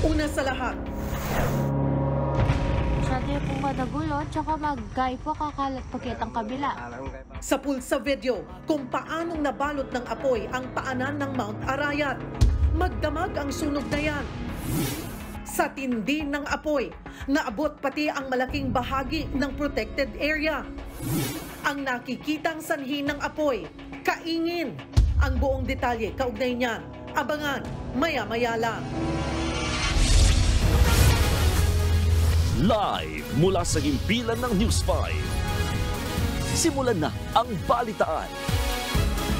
Una sa lahat, Sabi po madagulo, tsaka mag-gay po kakalat pakit ang kabila. sa pulsa video kung paanong nabalot ng apoy ang paanan ng Mount Arayat. Magdamag ang sunog na yan. Sa tindi ng apoy, naabot pati ang malaking bahagi ng protected area. Ang nakikitang sanhi ng apoy, kaingin. Ang buong detalye kaugnay niyan, abangan maya-maya lang. Live mula sa himpilan ng News 5. Simulan na ang balitaan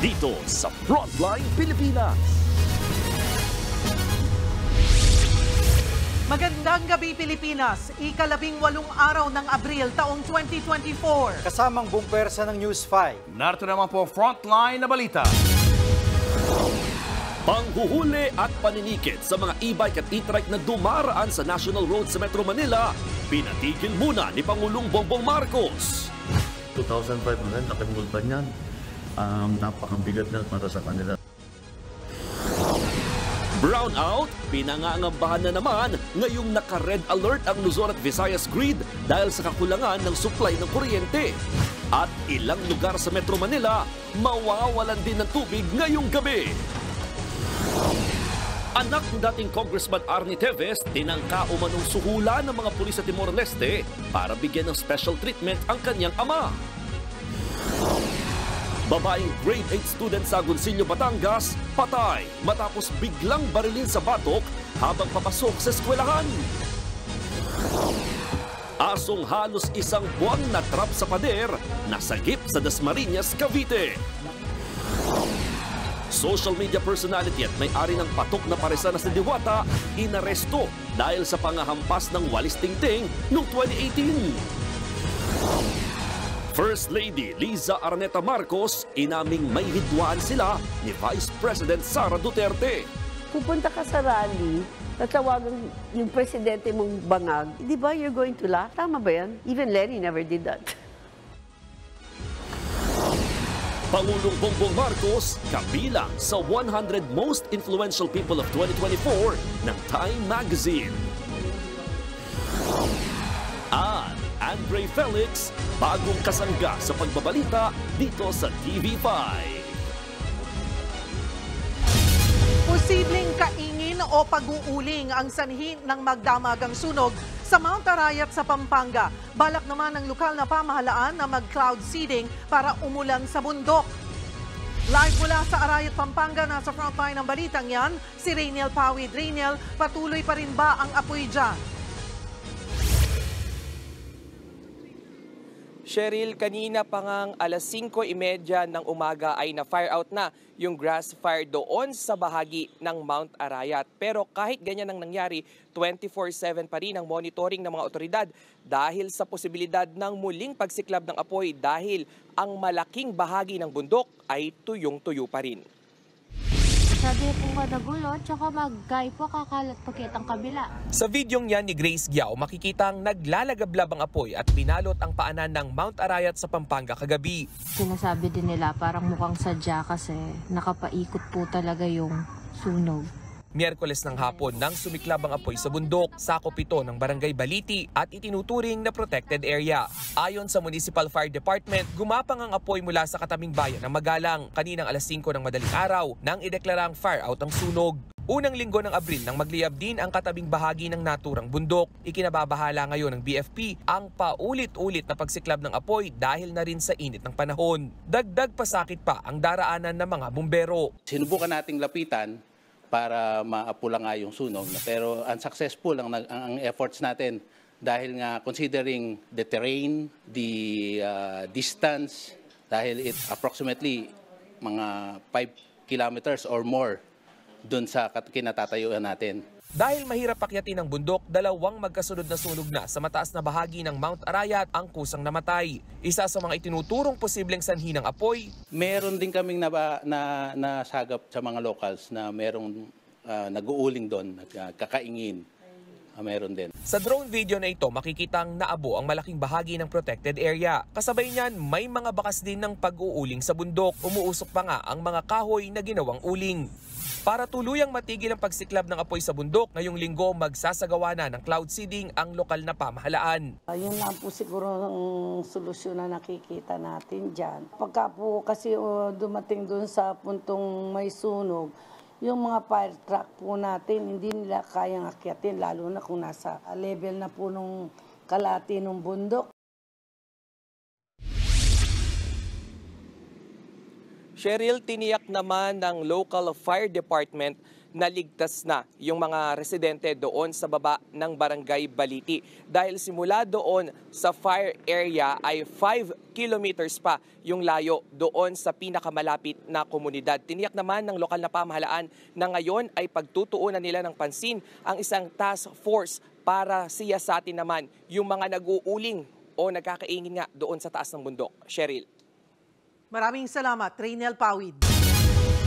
dito sa Frontline Pilipinas. Magandang gabi Pilipinas, ika-18 araw ng Abril taong 2024. Kasamang buong pwersa ng News 5. Narito naman po Frontline na balita. Panghuhuli at paninikit sa mga e-bike at e-trike na dumaraan sa National Road sa Metro Manila, pinatigil muna ni Pangulong Bongbong Marcos. 2,500, nakimulta niyan. Napakabigat na para sa kanila. Brownout, pinangangambahan na naman ngayong naka-red alert ang Luzon at Visayas grid dahil sa kakulangan ng supply ng kuryente. At ilang lugar sa Metro Manila, mawawalan din ng tubig ngayong gabi. Anak ng dating Congressman Arnie Teves, tinangka umanong suhula ng mga pulis sa Timor-Leste para bigyan ng special treatment ang kanyang ama. Babaeng grade 8 student sa Agoncillo, Batangas, patay matapos biglang barilin sa batok habang papasok sa eskwelahan. Asong halos isang buwang na trap sa pader, nasagip sa Dasmariñas, Cavite. Social media personality at may-ari ng patok na paresa na si Diwata, inaresto dahil sa pangahampas ng walis tingting noong 2018. First Lady Liza Araneta Marcos, inaming may hidwaan sila ni Vice President Sara Duterte. Pupunta ka sa rally, tatawagan yung presidente mong bangag, di ba you're going to laugh? Tama ba yan? Even Lenny never did that. Pangulong Bongbong Marcos, kabilang sa 100 Most Influential People of 2024 ng Time Magazine. At Andre Felix, bagong kasangga sa pagbabalita dito sa TV5. Posibleng kaingin o pag-uuling ang sanhi ng magdamagang sunog sa Mount Arayat sa Pampanga. Balak naman ng lokal na pamahalaan na mag-cloud seeding para umulan sa bundok. Live mula sa Arayat, Pampanga, nasa frontline ng balitang yan, si Rainiel Pawid. Rainiel, patuloy pa rin ba ang apoy dyan? Cheryl, kanina pa ngang alas 5:30 ng umaga ay na-fire out na yung grass fire doon sa bahagi ng Mount Arayat. Pero kahit ganyan ang nangyari, 24/7 pa rin ang monitoring ng mga otoridad dahil sa posibilidad ng muling pagsiklab ng apoy dahil ang malaking bahagi ng bundok ay tuyong-tuyo pa rin. Sabi po madagulo, tsaka mag-gay po kakalat pakit ang kabila. Sa videong yan ni Grace Giao, makikitang naglalagablab ang apoy at binalot ang paanan ng Mount Arayat sa Pampanga kagabi. Sinasabi din nila parang mukhang sadya kasi nakapaikot po talaga yung sunog. Miyerkules ng hapon nang sumiklab ang apoy sa bundok, sakop ito ng Barangay Baliti at itinuturing na protected area. Ayon sa Municipal Fire Department, gumapang ang apoy mula sa katabing bayan ng Magalang kaninang alas 5 ng madaling araw nang ideklarang fire out ang sunog. Unang linggo ng Abril nang magliyab din ang katabing bahagi ng naturang bundok. Ikinababahala ngayon ng BFP ang paulit-ulit na pagsiklab ng apoy dahil na rin sa init ng panahon. Dagdag pasakit pa ang daraanan ng mga bumbero. Sinubukan nating lapitan para maapula nga yung sunog. Pero unsuccessful ang efforts natin dahil nga considering the terrain, the distance, dahil it approximately mga 5 kilometers or more dun sa kinatatayuan natin. Dahil mahirap akyatin ang bundok, dalawang magkasunod na sunog na sa mataas na bahagi ng Mount Arayat ang kusang namatay. Isa sa mga itinuturong posibleng sanhi ng apoy. Meron din kaming nasagap sa mga locals na merong nag-uuling doon, kakaingin. Meron din. Sa drone video na ito, makikitang naabo ang malaking bahagi ng protected area. Kasabay niyan, may mga bakas din ng pag-uuling sa bundok. Umuusok pa nga ang mga kahoy na ginawang uling. Para tuluyang matigil ang pagsiklab ng apoy sa bundok, ngayong linggo magsasagawa na ng cloud seeding ang lokal na pamahalaan. Yun lang po siguro ang solusyon na nakikita natin dyan. Pagka po kasi dumating dun sa puntong may sunog, yung mga fire truck po natin, hindi nila kayang akyatin, lalo na kung nasa level na po nung kalati ng bundok. Cheryl, tiniyak naman ng local fire department na ligtas na yung mga residente doon sa baba ng Barangay Baliti. Dahil simula doon sa fire area ay 5 kilometers pa yung layo doon sa pinakamalapit na komunidad. Tiniyak naman ng lokal na pamahalaan na ngayon ay pagtutuunan nila ng pansin ang isang task force para siyasatin naman yung mga nag-uuling o nagkakaingin nga doon sa taas ng bundok. Cheryl. Maraming salamat, Raynel Pawid.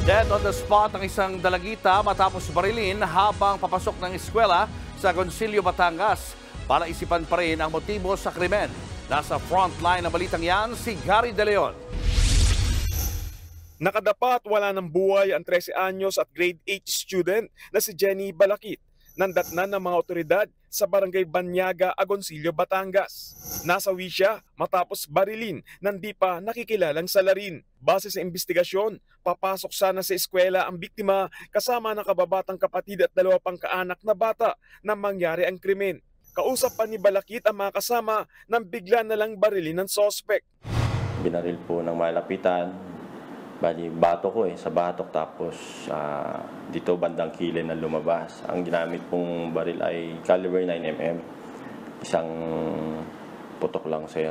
Dead on the spot ang isang dalagita matapos barilin habang papasok ng eskwela sa Agoncillo, Batangas. Para isipan pa rin ang motibo sa krimen. Nasa frontline ng balitang yan si Gary De Leon. Nakadapat wala ng buhay ang 13 anyos at grade 8 student na si Jenny Balakit. Nandatnan ng mga otoridad sa Barangay Banyaga, Agoncillo, Batangas. Nasawi siya matapos barilin ng di pa nakikilalang salarin. Base sa investigasyon, papasok sana sa eskwela ang biktima kasama ng kababatang kapatid at 2 pang kaanak na bata nang mangyari ang krimen. Kausap pa ni Balakit ang mga kasama nang bigla na lang barilin ng sospek. Binaril po ng malapitan. Bali, bato ko sa batok, tapos dito bandang kilay na lumabas. Ang ginamit pong baril ay caliber 9mm. Isang putok lang, sir.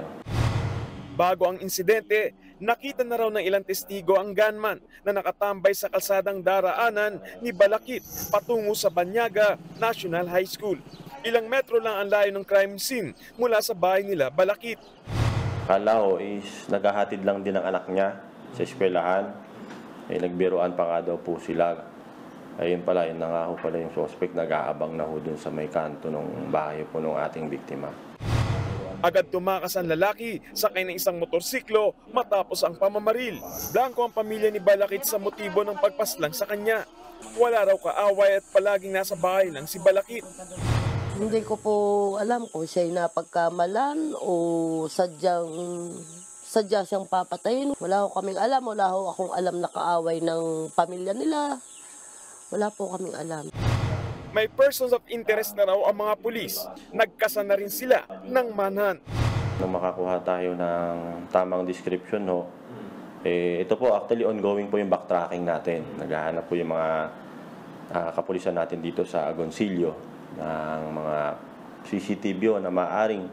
Bago ang insidente, nakita na raw ng ilang testigo ang gunman na nakatambay sa kalsadang daraanan ni Balakit patungo sa Banyaga National High School. Ilang metro lang ang layo ng crime scene mula sa bahay nila Balakit. Kala ko is naghahatid lang din ang anak niya sa eskwelahan. Nagbiruan pa nga daw po sila. Ayun pala, yun na nga ho pala yung suspect, nag-aabang na ho dun sa may kanto ng bahay po ng ating biktima. Agad tumakas ang lalaki sakay ng isang motorsiklo matapos ang pamamaril. Blanco ang pamilya ni Balakit sa motibo ng pagpaslang sa kanya. Wala raw kaaway at palaging nasa bahay lang si Balakit. Hindi ko po alam kung siya'y napagkamalan o sadya siyang papatayin. Wala ko kaming alam, wala ko akong alam na kaaway ng pamilya nila. Wala po kaming alam. May persons of interest na raw ang mga pulis. Nagkasa na rin sila ng manhunt. Nung makakuha tayo ng tamang description, ito po actually ongoing po yung backtracking natin. Naghahanap po yung mga kapulisan natin dito sa Agoncillo ng mga CCTV na maaring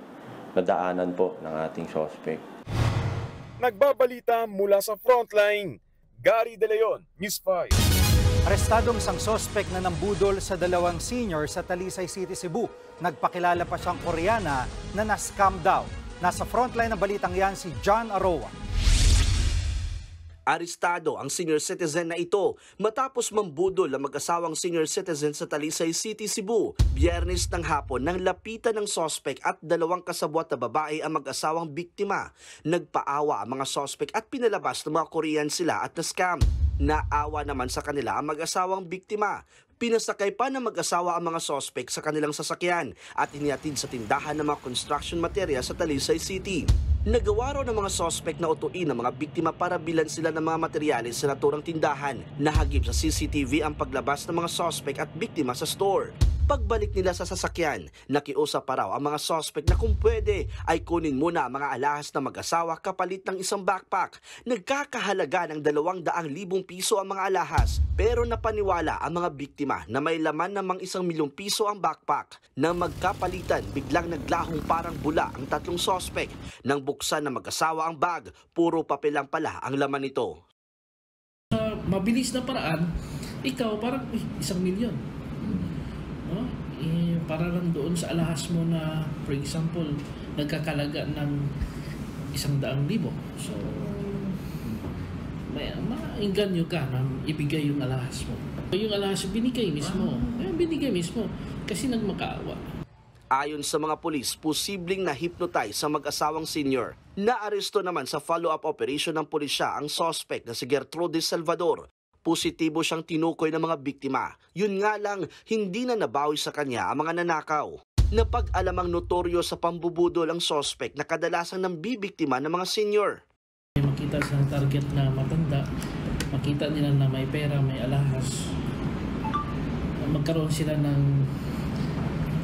nadaanan po ng ating suspect. Nagbabalita mula sa frontline, Gary De Leon, News 5. Arestadong isang sospek na nambudol sa 2 senior sa Talisay City, Cebu. Nagpakilala pa siyang Koreana na na-scam daw. Nasa frontline ng balitang yan si John Aroa. Arestado ang senior citizen na ito matapos mambudol ang mag-asawang senior citizen sa Talisay City, Cebu. Biyernes ng hapon nang lapitan ng sospek at 2 kasabwat na babae ang mag-asawang biktima. Nagpaawa ang mga sospek at pinalabas ng mga Korean sila at na-scam. Naawa naman sa kanila ang mag-asawang biktima. Pinasakay pa ng mag-asawa ang mga sospek sa kanilang sasakyan at inihatid sa tindahan ng mga construction materials sa Talisay City. Nagawa raw ng mga sospek na utuin ang mga biktima para bilan sila ng mga materyales sa naturang tindahan. Nahagip sa CCTV ang paglabas ng mga sospek at biktima sa store. Pagbalik nila sa sasakyan, nakiusap pa raw ang mga sospek na kung pwede ay kunin muna ang mga alahas na mag-asawa kapalit ng isang backpack. Nagkakahalaga ng 200,000 piso ang mga alahas, pero napaniwala ang mga biktima na may laman namang 1,000,000 piso ang backpack. Nang magkapalitan, biglang naglahong parang bula ang 3 sospek. Nang buksan na mag-asawa ang bag, puro papel lang pala ang laman nito. Mabilis na paraan, ikaw parang 1,000,000. Para lang doon sa alahas mo na, for example, nagkakalaga ng 100,000. So, maingganyo ka na ibigay yung alahas mo. Yung alahas binigay mismo. Binigay mismo kasi nagmakaawa. Ayon sa mga pulis, posibleng na-hypnotize sa mag-asawang senior. Naaresto naman sa follow-up operation ng pulisya ang suspect na si Gertrude Salvador. Positibo siyang tinukoy ng mga biktima. Yun nga lang, hindi na nabawi sa kanya ang mga nanakaw. Napag-alamang notoryo sa pambubudol ang suspect na kadalasan ng bibiktima ng mga senior. Makita sa target na matanda, makita nila na may pera, may alahas. Magkaroon sila ng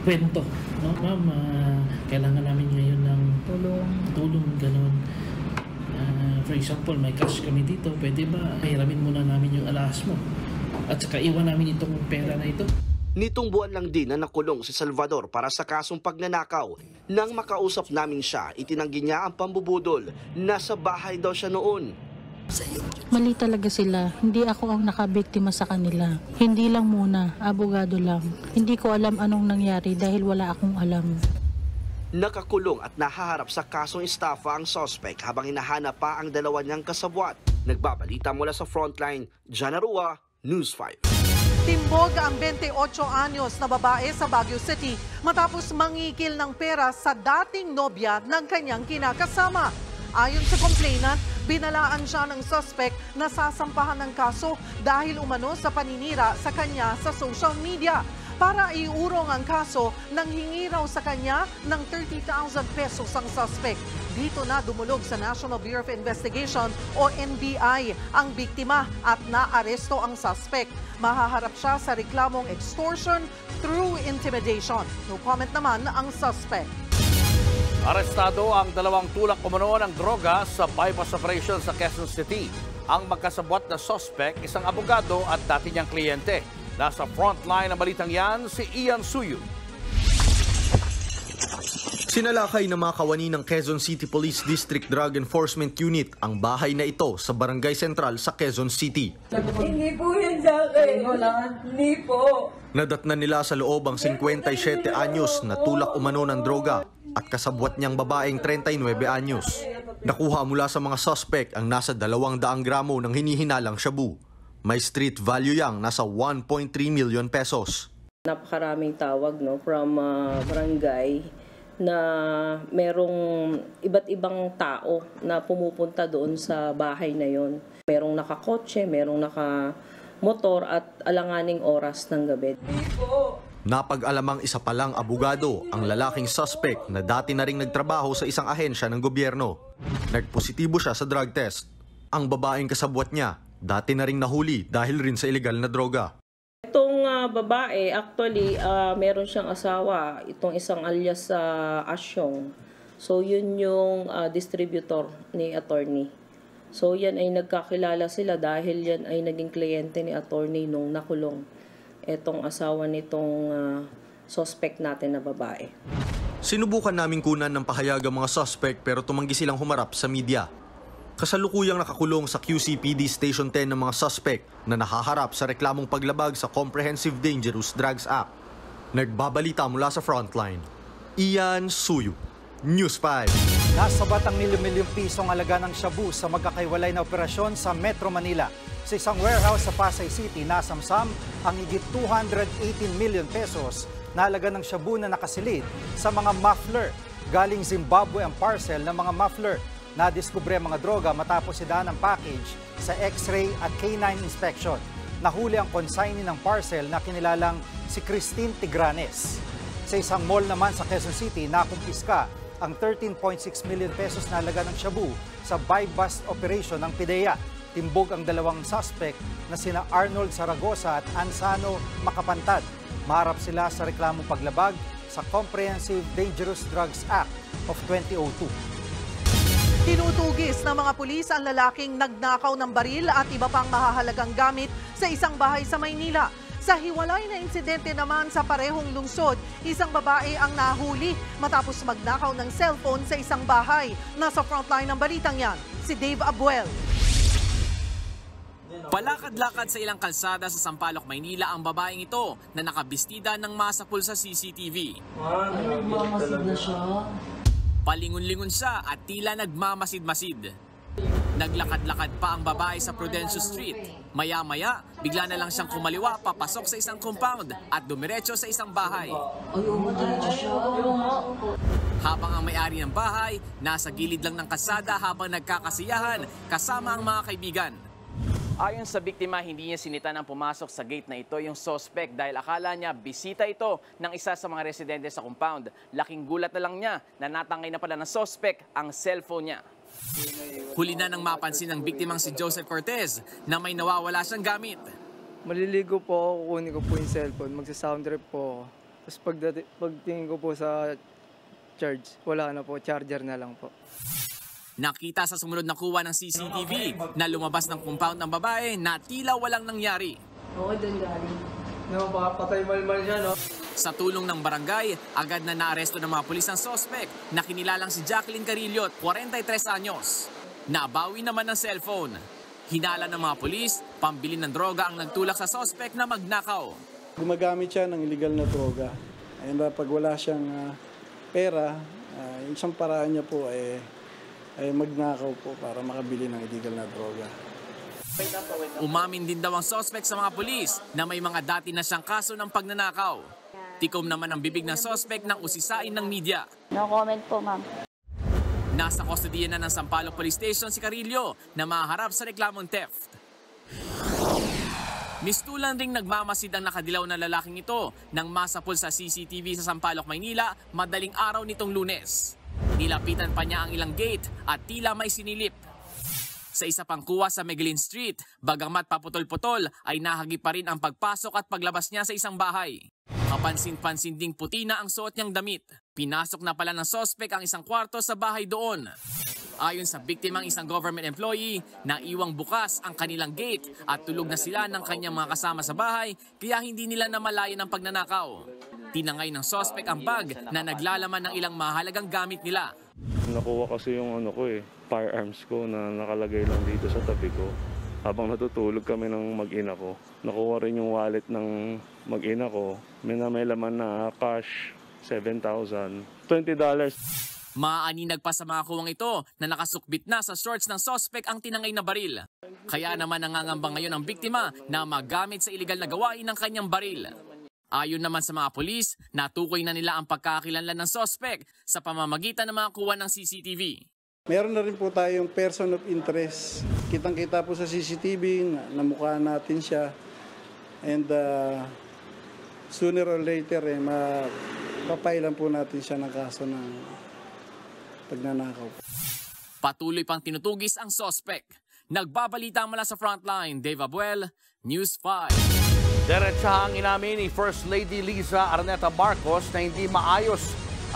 kwento. No, ma'am, kailangan namin ngayon ng tulong, gano'n. For example, may cash kami dito, pwede ba hiramin muna namin yung alahas mo? At saka iwan namin itong pera na ito. Nitong buwan lang din na nakulong si Salvador para sa kasong pagnanakaw. Nang makausap namin siya, itinanggi niya ang pambubudol. Nasa bahay daw siya noon. Mali talaga sila. Hindi ako ang nakabiktima sa kanila. Hindi lang muna, abogado lang. Hindi ko alam anong nangyari dahil wala akong alam. Nakakulong at nahaharap sa kasong estafa ang suspect habang hinahanap pa ang dalawa niyang kasabwat. Nagbabalita mula sa Frontline, John Arua, News 5. Timbog ang 28 anyos na babae sa Baguio City matapos mangikil ng pera sa dating nobya ng kanyang kinakasama. Ayon sa complainant, binalaan siya ng suspect na sasampahan ng kaso dahil umano sa paninira sa kanya sa social media. Para iurong ang kaso, nanghingi raw sa kanya ng 30,000 pesos ang suspect. Dito na dumulog sa National Bureau of Investigation o NBI ang biktima at naaresto ang suspect. Mahaharap siya sa reklamong extortion through intimidation. No comment naman ang suspect. Arestado ang dalawang tulak umano ng droga sa bypass operation sa Quezon City. Ang magkasabwat na suspect, isang abogado at dati niyang kliyente. Nasa frontline ng balitang yan, si Ian Suyu. Sinalakay ng mga kawani ng Quezon City Police District Drug Enforcement Unit ang bahay na ito sa Barangay Central sa Quezon City. Hindi po yan sa akin. Hindi po. Nadatnan nila sa loob ang 57 anyos na tulak umano ng droga at kasabwat niyang babaeng 39 anyos. Nakuha mula sa mga suspect ang nasa 200 gramo ng hinihinalang shabu. May street value yang nasa 1.3 million pesos. Napakaraming tawag from barangay na merong iba't ibang tao na pumupunta doon sa bahay na yon. Merong nakakotse, merong nakamotor at alanganing oras ng gabi. Napag-alamang isa palang abogado ang lalaking suspect na dati na ring nagtrabaho sa isang ahensya ng gobyerno. Nagpositibo siya sa drug test. Ang babaeng kasabwat niya, dati na ring nahuli dahil rin sa illegal na droga. Itong babae, actually, meron siyang asawa, itong isang alias Asyong. So, yun yung distributor ni attorney. So, yan ay nagkakilala sila dahil yan ay naging kliyente ni attorney nung nakulong. Itong asawa nitong suspect natin na babae. Sinubukan naming kunan ng pahayag ang mga suspect pero tumanggi silang humarap sa media. Kasalukuyang nakakulong sa QCPD Station 10 ng mga suspect na nahaharap sa reklamong paglabag sa Comprehensive Dangerous Drugs Act. Nagbabalita mula sa Frontline, Ian Suyu, News 5. Nasabat ang milyon-milyong pisong halaga ng shabu sa magkakaiwalay na operasyon sa Metro Manila. Sa isang warehouse sa Pasay City, nasamsam ang higit 218 million pesos na halaga ng shabu na nakasilid sa mga muffler. Galing Zimbabwe ang parcel ng mga muffler. Nadiskubre ang mga droga matapos idaan ang package sa X-ray at K9 inspection. Nahuli ang consignee ng parcel na kinilalang si Christine Tigranes. Sa isang mall naman sa Quezon City, nakumpiska ang 13.6 million pesos na halaga ng shabu sa buy-bust operation ng PIDEA. Timbog ang dalawang suspect na sina Arnold Zaragoza at Ansano Makapantad. Maharap sila sa reklamong paglabag sa Comprehensive Dangerous Drugs Act of 2002. Tinutugis ng mga pulis ang lalaking nagnakaw ng baril at iba pang mahahalagang gamit sa isang bahay sa Maynila. Sa hiwalay na insidente naman sa parehong lungsod, isang babae ang nahuli matapos magnakaw ng cellphone sa isang bahay. Nasa frontline ng balitang yan, si Dave Abuel. Palakad-lakad sa ilang kalsada sa Sampaloc, Maynila ang babaeng ito na nakabistida ng masapul sa CCTV. Nagmamasid na siya. Palingon-lingon siya at tila nagmamasid-masid. Naglakad-lakad pa ang babae sa Prudencio Street. Maya-maya, bigla na lang siyang kumaliwa papasok sa isang compound at dumiretso sa isang bahay. Habang ang may-ari ng bahay, nasa gilid lang ng kalsada habang nagkakasiyahan kasama ang mga kaibigan. Ayon sa biktima, hindi niya sinita ng pumasok sa gate na ito yung suspect dahil akala niya bisita ito ng isa sa mga residente sa compound. Laking gulat na lang niya na natangay na pala ng suspect ang cellphone niya. Huli na nang mapansin ng biktimang si Joseph Cortez na may nawawala siyang gamit. Maliligo po ako, kukunin ko po yung cellphone, magsa-sound trip po ako. Tapos pagtingin ko po sa charge, wala na po, charger na lang po. Nakita sa sumunod na kuha ng CCTV na lumabas ng compound ng babae na tila walang nangyari. Oo, doon galing. Patay malmal siya, no? Sa tulong ng barangay, agad na naaresto ng mga pulis ang suspect na kinilalang si Jacqueline Carillo, 43 anyos. Nabawi naman ng cellphone. Hinala ng mga pulis, pambili ng droga ang nagtulak sa suspect na magnakaw. Gumagamit siya ng illegal na droga. And pag wala siyang pera, isang paraan niya po ay magnakaw po para makabili ng illegal na droga. Umamin din daw ang suspect sa mga pulis na may mga dati na siyang kaso ng pagnanakaw. Tikom naman ang bibig ng suspect nang usisain ng media. No comment po, ma'am. Nasa kustodiya na ng Sampaloc Police Station si Carillo na maharap sa reklamong theft. Mistulan ring nagmamasid ang nakadilaw na lalaking ito nang masapul sa CCTV sa Sampaloc, Maynila madaling araw nitong Lunes. Nilapitan pa niya ang ilang gate at tila may sinilip. Sa isa pang kuha sa Meglin Street, bagamat paputol-putol ay nahagi pa rin ang pagpasok at paglabas niya sa isang bahay. Kapansin-pansin ding puti na ang suot niyang damit. Pinasok na pala ng suspect ang isang kwarto sa bahay doon. Ayon sa biktimang isang government employee, naiwang bukas ang kanilang gate at tulog na sila ng kanyang mga kasama sa bahay kaya hindi nila namalayan ang pagnanakaw. Tinangay ng suspect ang bag na naglalaman ng ilang mahalagang gamit nila. Nakuha kasi yung firearms ko na nakalagay lang dito sa tabi ko. Habang natutulog kami ng mag-ina ko, nakuha rin yung wallet ng mag-ina ko. May laman na cash, $7,000, $20. Maaninag pa sa mga kuwang ito na nakasukbit na sa shorts ng suspect ang tinangay na baril. Kaya naman nangangamba ngayon ang biktima na magamit sa iligal na gawain ng kanyang baril. Ayon naman sa mga pulis, natukoy na nila ang pagkakakilanlan ng suspect sa pamamagitan ng mga kuha ng CCTV. Meron na rin po tayong person of interest. Kitang-kita po sa CCTV na mukha natin siya. And sooner or later, mapapailan po natin siya ng kaso ng pagnanakaw. Patuloy pang tinutugis ang suspect. Nagbabalita mula sa frontline, Dave Abuel, News 5. Diretsahang inamin ni First Lady Liza Araneta Marcos na hindi maayos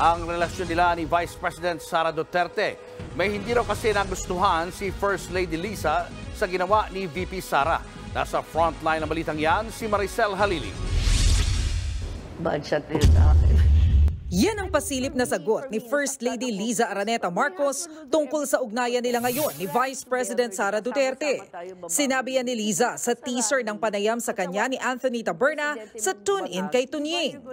ang relasyon nila ni Vice President Sara Duterte. May hindi raw kasi nagustuhan si First Lady Liza sa ginawa ni VP Sara. Nasa frontline ng balitang yan, si Maricel Halili. Bad shot yun sa akin. Yan ang pasilip na sagot ni First Lady Liza Araneta Marcos tungkol sa ugnayan nila ngayon ni Vice President Sara Duterte. Sinabi yan ni Liza sa teaser ng panayam sa kanya ni Anthony Taberna sa Tune In kay Tunying.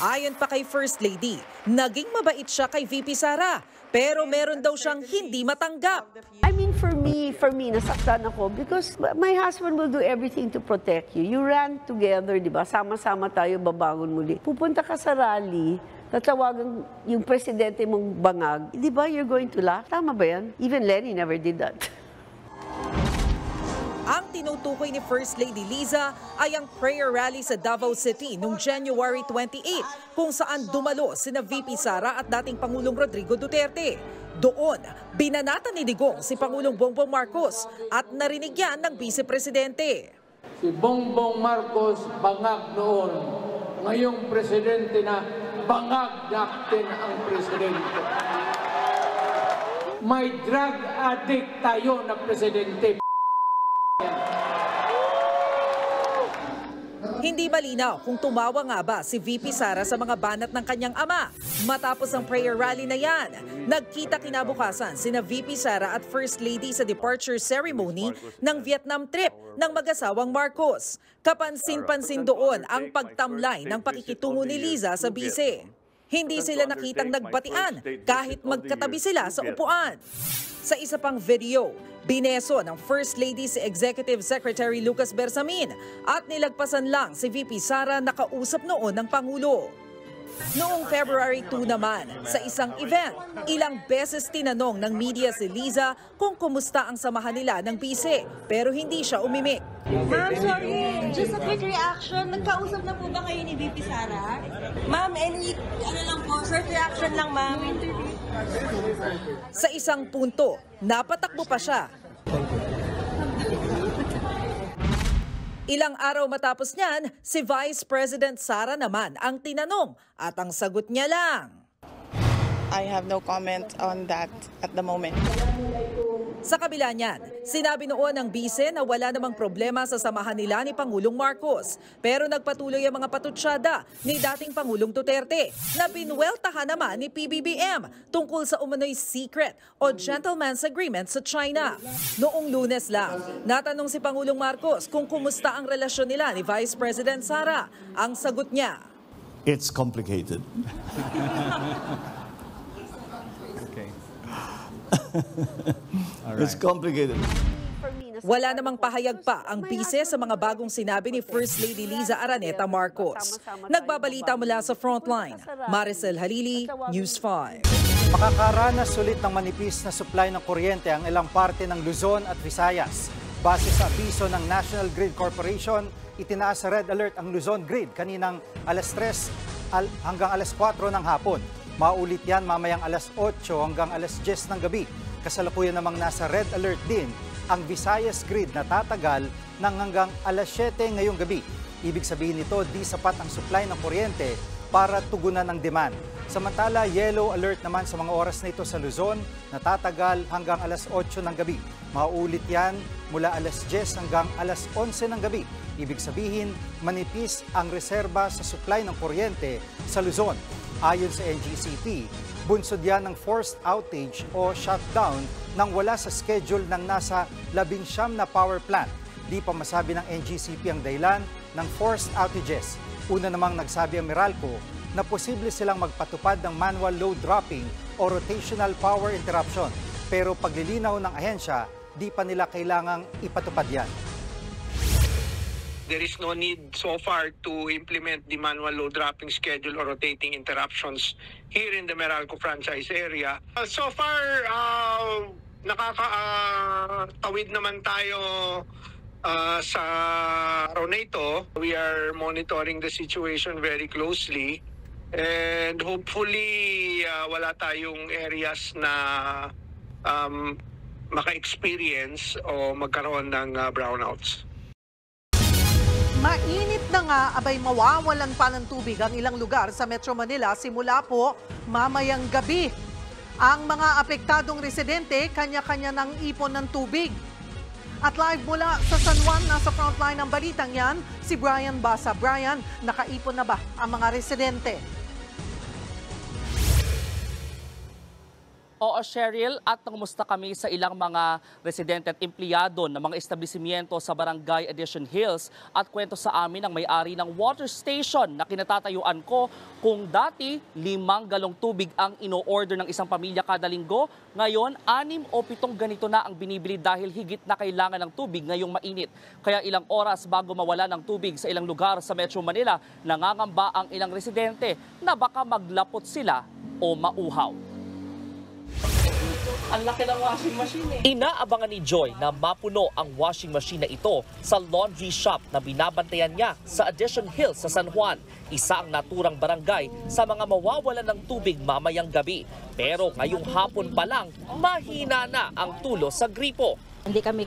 Ayon pa kay First Lady, naging mabait siya kay VP Sara, pero meron daw siyang hindi matanggap. I mean, for me, nasaktan ako because my husband will do everything to protect you. You ran together, di ba? Sama-sama tayo babangon muli. Pupunta ka sa rally, tatawagan yung presidente mong bangag, di ba you're going to laugh? Tama ba yan? Even Lenny never did that. Ang tinutukoy ni First Lady Liza ay ang prayer rally sa Davao City noong January 28 kung saan dumalo sina VP Sara at dating Pangulong Rodrigo Duterte. Doon, binanata ni Digong si Pangulong Bongbong Marcos at narinig yan ng Vice Presidente. Si Bongbong Marcos bangag noon, ngayong presidente na bangag natin ang presidente. May drug addict tayo na presidente. Hindi malinaw kung tumawa nga ba si VP Sara sa mga banat ng kanyang ama. Matapos ang prayer rally na yan, nagkita kinabukasan sina VP Sara at First Lady sa departure ceremony ng Vietnam trip ng mag-asawang Marcos. Kapansin-pansin doon ang pagtamlay ng pakikitungo ni Liza sa bise. Hindi sila nakitang nagbatian kahit magkatabi sila sa upuan. Sa isa pang video, bineso ng First Lady si Executive Secretary Lucas Bersamin at nilagpasan lang si VP Sara na kausap noon ng Pangulo. Noong February 2 naman, sa isang event, ilang beses tinanong ng media si Liza kung kumusta ang samahan nila ng bise, pero hindi siya umimik. Ma'am, sorry. Just a quick reaction. Nagkausap na po ba kayo ni VP Sara? Ma'am, short reaction lang, ma'am. Sa isang punto, napatakbo pa siya. Ilang araw matapos niyan, si Vice President Sara naman ang tinanong at ang sagot niya lang. I have no comment on that at the moment. Sa kabila niyan, sinabi noon ng bise na wala namang problema sa samahan nila ni Pangulong Marcos. Pero nagpatuloy ang mga patutsyada ni dating Pangulong Duterte na binuweltahan naman ni PBBM tungkol sa umano'y secret o gentleman's agreement sa China. Noong Lunes lang, natanong si Pangulong Marcos kung kumusta ang relasyon nila ni Vice President Sara. Ang sagot niya, "It's complicated." It's complicated. Wala namang pahayag pa ang bise sa mga bagong sinabi ni First Lady Liza Araneta Marcos. Nagbabalita mula sa Frontline, Maricel Halili, News 5. Makakaranas ulit ng manipis na supply ng kuryente ang ilang parte ng Luzon at Visayas. Base sa abiso ng National Grid Corporation, itinaas sa red alert ang Luzon Grid kaninang alas 3 hanggang alas 4 ng hapon. Maulit yan mamayang alas 8 hanggang alas 10 ng gabi. Kasalukuyan namang nasa red alert din ang Visayas Grid na tatagal ng hanggang alas 7 ngayong gabi. Ibig sabihin nito, di sapat ang supply ng kuryente para tugunan ang demand. Samantala, yellow alert naman sa mga oras na ito sa Luzon na tatagal hanggang alas 8 ng gabi. Maulit yan mula alas 10 hanggang alas 11 ng gabi. Ibig sabihin, manipis ang reserba sa supply ng kuryente sa Luzon. Ayon sa NGCP, bunsod yan ng forced outage o shutdown nang wala sa schedule ng nasa 19 na power plant. Di pa masabi ng NGCP ang dahilan ng forced outages. Una namang nagsabi ang Meralco na posible silang magpatupad ng manual load dropping o rotational power interruption. Pero paglilinaw ng ahensya, di pa nila kailangang ipatupad yan. There is no need so far to implement the manual load dropping schedule or rotating interruptions here in the Meralco franchise area. So far, nakakatawid naman tayo sa Roneto. We are monitoring the situation very closely and hopefully wala tayong areas na maka-experience o magkaroon ng brownouts. Mainit na nga, abay mawawalan pa ng tubig ang ilang lugar sa Metro Manila simula po mamayang gabi. Ang mga apektadong residente, kanya-kanya ng ipon ng tubig. At live mula sa San Juan, nasa frontline ng balitang yan, si Brian Basa. Brian, nakaipon na ba ang mga residente? Oo, Cheryl, at nangumusta kami sa ilang mga residente at empleyado ng mga establishmento sa Barangay Addition Hills at kwento sa amin ang may-ari ng water station na kinatatayuan ko. Kung dati 5 galong tubig ang ino-order ng isang pamilya kada linggo, ngayon 6 o 7 ganito na ang binibili dahil higit na kailangan ng tubig ngayong mainit. Kaya ilang oras bago mawala ng tubig sa ilang lugar sa Metro Manila, nangangamba ang ilang residente na baka maglapot sila o mauhaw. Ang laki ng washing machine eh. Inaabangan ni Joy na mapuno ang washing machine na ito sa laundry shop na binabantayan niya sa Addition Hills sa San Juan. Isa ang naturang barangay sa mga mawawalan ng tubig mamayang gabi. Pero ngayong hapon pa lang, mahina na ang tulo sa gripo. Hindi kami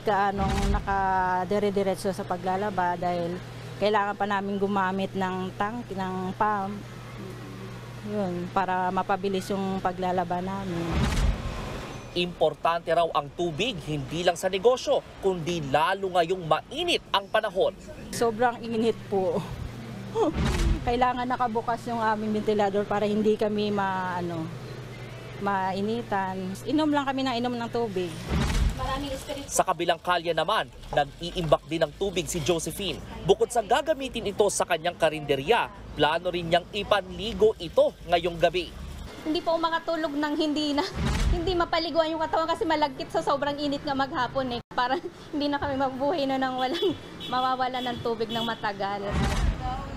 nakadire-diretso sa paglalaba dahil kailangan pa namin gumamit ng tank, ng pump. Yun, para mapabilis yung paglalaba namin. Importante raw ang tubig, hindi lang sa negosyo, kundi lalo ngayong mainit ang panahon. Sobrang init po. Kailangan nakabukas yung aming ventilador para hindi kami mainitan. Inom lang kami ng tubig. Sa kabilang kalye naman, nag-iimbak din ng tubig si Josephine. Bukod sa gagamitin ito sa kanyang karinderya, plano rin niyang ipanligo ito ngayong gabi. Hindi po makatulog ng hindi mapaliguan yung katawan kasi malagkit sa sobrang init nga maghapon eh. Parang hindi na kami mabuhay na nang mawawalan ng tubig ng matagal.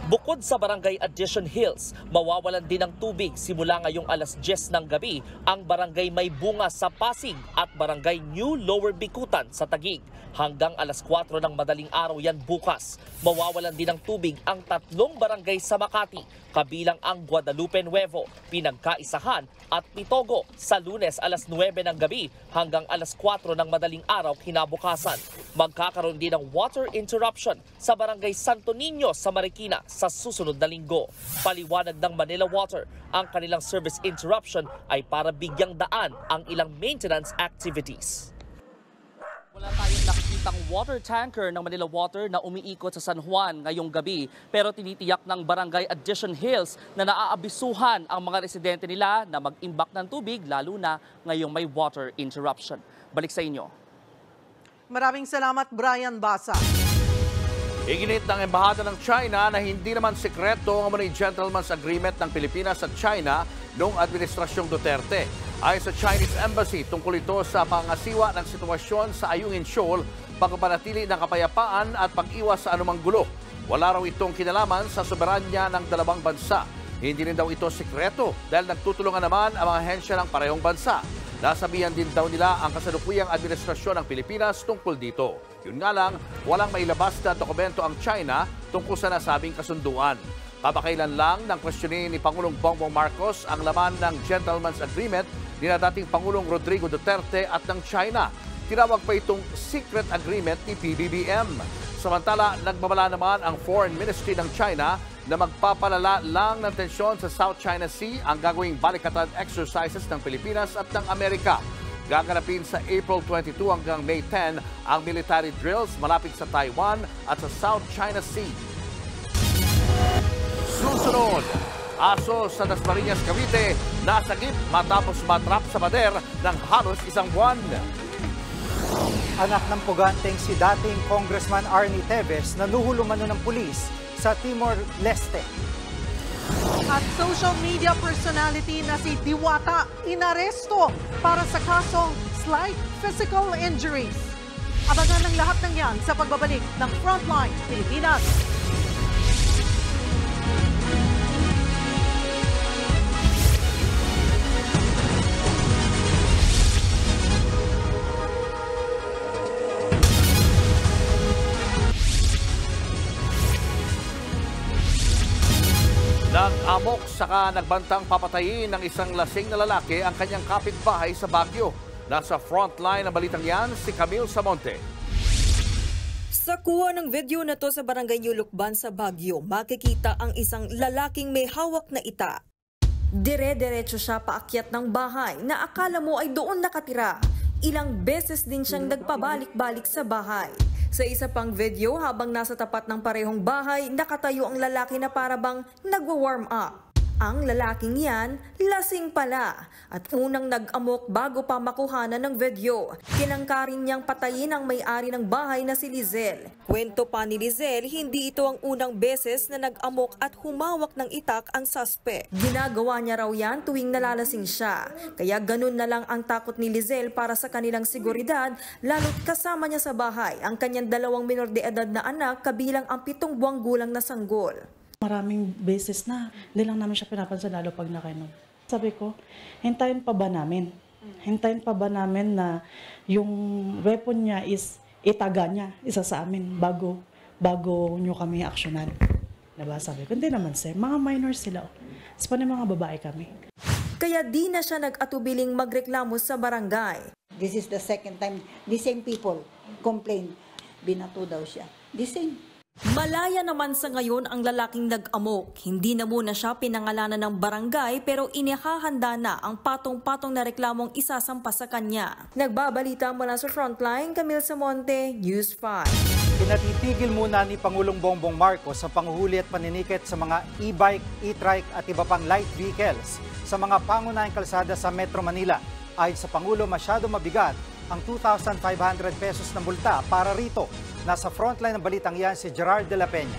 Bukod sa Barangay Addition Hills, mawawalan din ng tubig simula ngayong alas 10 ng gabi ang Barangay May Bunga sa Pasig at Barangay New Lower Bikutan sa Taguig. Hanggang alas 4 ng madaling araw yan bukas. Mawawalan din ng tubig ang 3 barangay sa Makati, kabilang ang Guadalupe Nuevo, Pinagkaisahan at Pitogo sa Lunes alas 9 ng gabi hanggang alas 4 ng madaling araw kinabukasan. Magkakaroon din ng water interruption sa Barangay Santo Niño sa Marikina sa susunod na linggo. Paliwanag ng Manila Water, ang kanilang service interruption ay para bigyang daan ang ilang maintenance activities. Wala tayong nakikitang water tanker ng Manila Water na umiikot sa San Juan ngayong gabi, pero tinitiyak ng Barangay Addition Hills na naaabisuhan ang mga residente nila na mag-imbak ng tubig lalo na ngayong may water interruption. Balik sa inyo. Maraming salamat, Brian Basa. Iginit ng Embahada ng China na hindi naman sekreto ang mga gentleman's agreement ng Pilipinas at China noong Administrasyong Duterte. Ayon sa Chinese Embassy, tungkol ito sa pangasiwa ng sitwasyon sa Ayungin Shoal, pagpapanatili ng kapayapaan at pag-iwas sa anumang gulo. Wala raw itong kinalaman sa soberanya ng dalawang bansa. Hindi rin daw ito sekreto dahil nagtutulungan naman ang mga ahensya ng parehong bansa. Nasabihan din daw nila ang kasalukuyang administrasyon ng Pilipinas tungkol dito. Yun nga lang, walang mailabas na dokumento ang China tungkol sa nasabing kasunduan. Kamakailan lang nang questionin ni Pangulong Bongbong Marcos ang laman ng Gentleman's Agreement ni dating Pangulong Rodrigo Duterte at ng China. Tinawag pa itong secret agreement ni PBBM. Samantala, nagbabala naman ang Foreign Ministry ng China na magpapalala lang ng tensyon sa South China Sea ang gagawing balikatan exercises ng Pilipinas at ng Amerika. Gaganapin sa April 22 hanggang May 10 ang military drills malapit sa Taiwan at sa South China Sea. Susunod, aso sa Dasmariñas, Cavite, nasagip matapos matrap sa pader ng halos isang buwan. Anak ng puganteng si dating Congressman Arnie Teves nanuhulong ng pulis sa Timor-Leste. At social media personality na si Diwata inaresto para sa kasong slight physical injuries. Abangan ng lahat ng yan sa pagbabalik ng Frontline Pilipinas. Nag-amok saka nagbantang papatayin ng isang lasing na lalaki ang kanyang kapitbahay sa Baguio. Nasa frontline ng balitang yan si Camille Samonte. Sa kuha ng video na to sa Barangay New Lucban sa Baguio, makikita ang isang lalaking may hawak na ita. Dire-diretso siya paakyat ng bahay na akala mo ay doon nakatira. Ilang beses din siyang nagpabalik-balik sa bahay. Sa isa pang video, habang nasa tapat ng parehong bahay, nakatayo ang lalaki na parabang nagwa-warm up. Ang lalaking yan, lasing pala at unang nag-amok bago pa makuhanan ng video. Kinangkarin niyang patayin ang may-ari ng bahay na si Lizelle. Kwento pa ni Lizelle, hindi ito ang unang beses na nag-amok at humawak ng itak ang suspect. Ginagawa niya raw yan tuwing nalalasing siya. Kaya ganun na lang ang takot ni Lizelle para sa kanilang seguridad, lalo't kasama niya sa bahay ang kanyang 2 minor de edad na anak kabilang ang 7 buwang gulang na sanggol. Maraming beses na, hindi lang namin siya pinapansin lalo pag nakainom. Sabi ko, hintayin pa ba namin? Hintayin pa ba namin na yung weapon niya is itaga niya, isa sa amin, bago nyo kami aksyonan? Diba? Sabi ko, hindi naman sir, mga minors sila. Sa mga babae kami. Kaya di na siya nag-atubiling magreklamo sa barangay. This is the second time, the same people complain, binato daw siya. The same. Malaya naman sa ngayon ang lalaking nag-amok. Hindi na muna siya pinangalanan ng barangay pero inihahanda na ang patong-patong na reklamong isasampa sa kanya. Nagbabalita mula sa Frontline, Camille Samonte, News 5. Pinatitigil muna ni Pangulong Bongbong Marcos sa panghuhuli at paninikit sa mga e-bike, e-trike at iba pang light vehicles sa mga pangunahing kalsada sa Metro Manila. Ayon sa Pangulo, masyado mabigat ang 2,500 pesos na multa para rito. Nasa frontline ng balitang yan si Gerard de la Peña.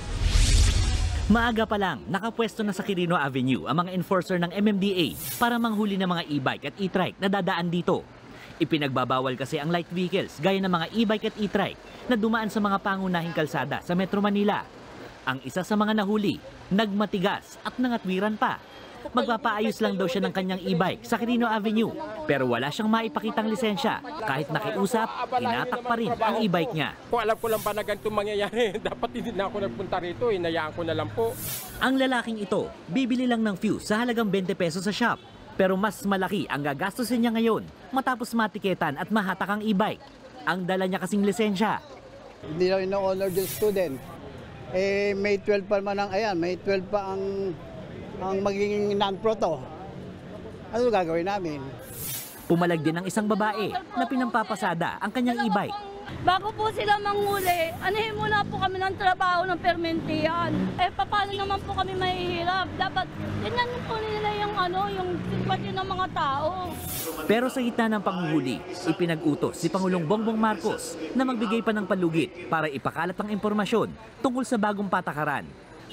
Maaga pa lang, nakapwesto na sa Quirino Avenue ang mga enforcer ng MMDA para manghuli ng mga e-bike at e-trike na dadaan dito. Ipinagbabawal kasi ang light vehicles gaya ng mga e-bike at e-trike na dumaan sa mga pangunahing kalsada sa Metro Manila. Ang isa sa mga nahuli, nagmatigas at nangatwiran pa. Magpapaayos lang daw siya ng kanyang e-bike sa Quirino Avenue pero wala siyang maipakitang lisensya. Kahit nakiusap, hinatak pa rin ang e-bike niya. Kung alam ko lang pa na ganito mangyayari, dapat hindi na ako nagpunta rito, hinayaan ko na lang po. Ang lalaking ito, bibili lang ng fuse sa halagang 20 pesos sa shop. Pero mas malaki ang gagastusin niya ngayon matapos matiketan at mahatak ang e-bike. Ang dala niya kasing lisensya. Hindi lang ino-honor yung student. May 12 pa man may 12 pa ang magiging non-proto. Ano gagawin namin? Pumalag din ang isang babae na pinampapasada ang kanyang e-bike. Bago po sila manghuli, anahin muna po kami ng trabaho ng permentiyan. Paano naman po kami mahihirap? Dapat ganyan po nila yung simpatya ng mga tao. Pero sa gitna ng panghuhuli, ipinag-utos si Pangulong Bongbong Marcos na magbigay pa ng palugit para ipakalat ang impormasyon tungkol sa bagong patakaran.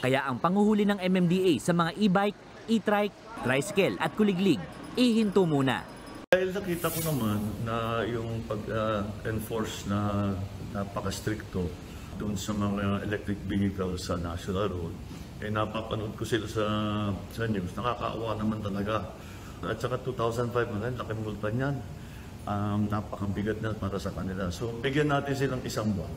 Kaya ang panghuhuli ng MMDA sa mga e-bike, e-trike, tricycle at kuliglig, ihinto muna. Dahil nakita ko naman na yung pag-enforce na napaka-stricto doon sa mga electric vehicles sa National Road, napapanood ko sila sa news, nakakaawa naman talaga. At saka 2,500, laking multa niyan. Napakabigat na para sa kanila. So bigyan natin silang isang buwan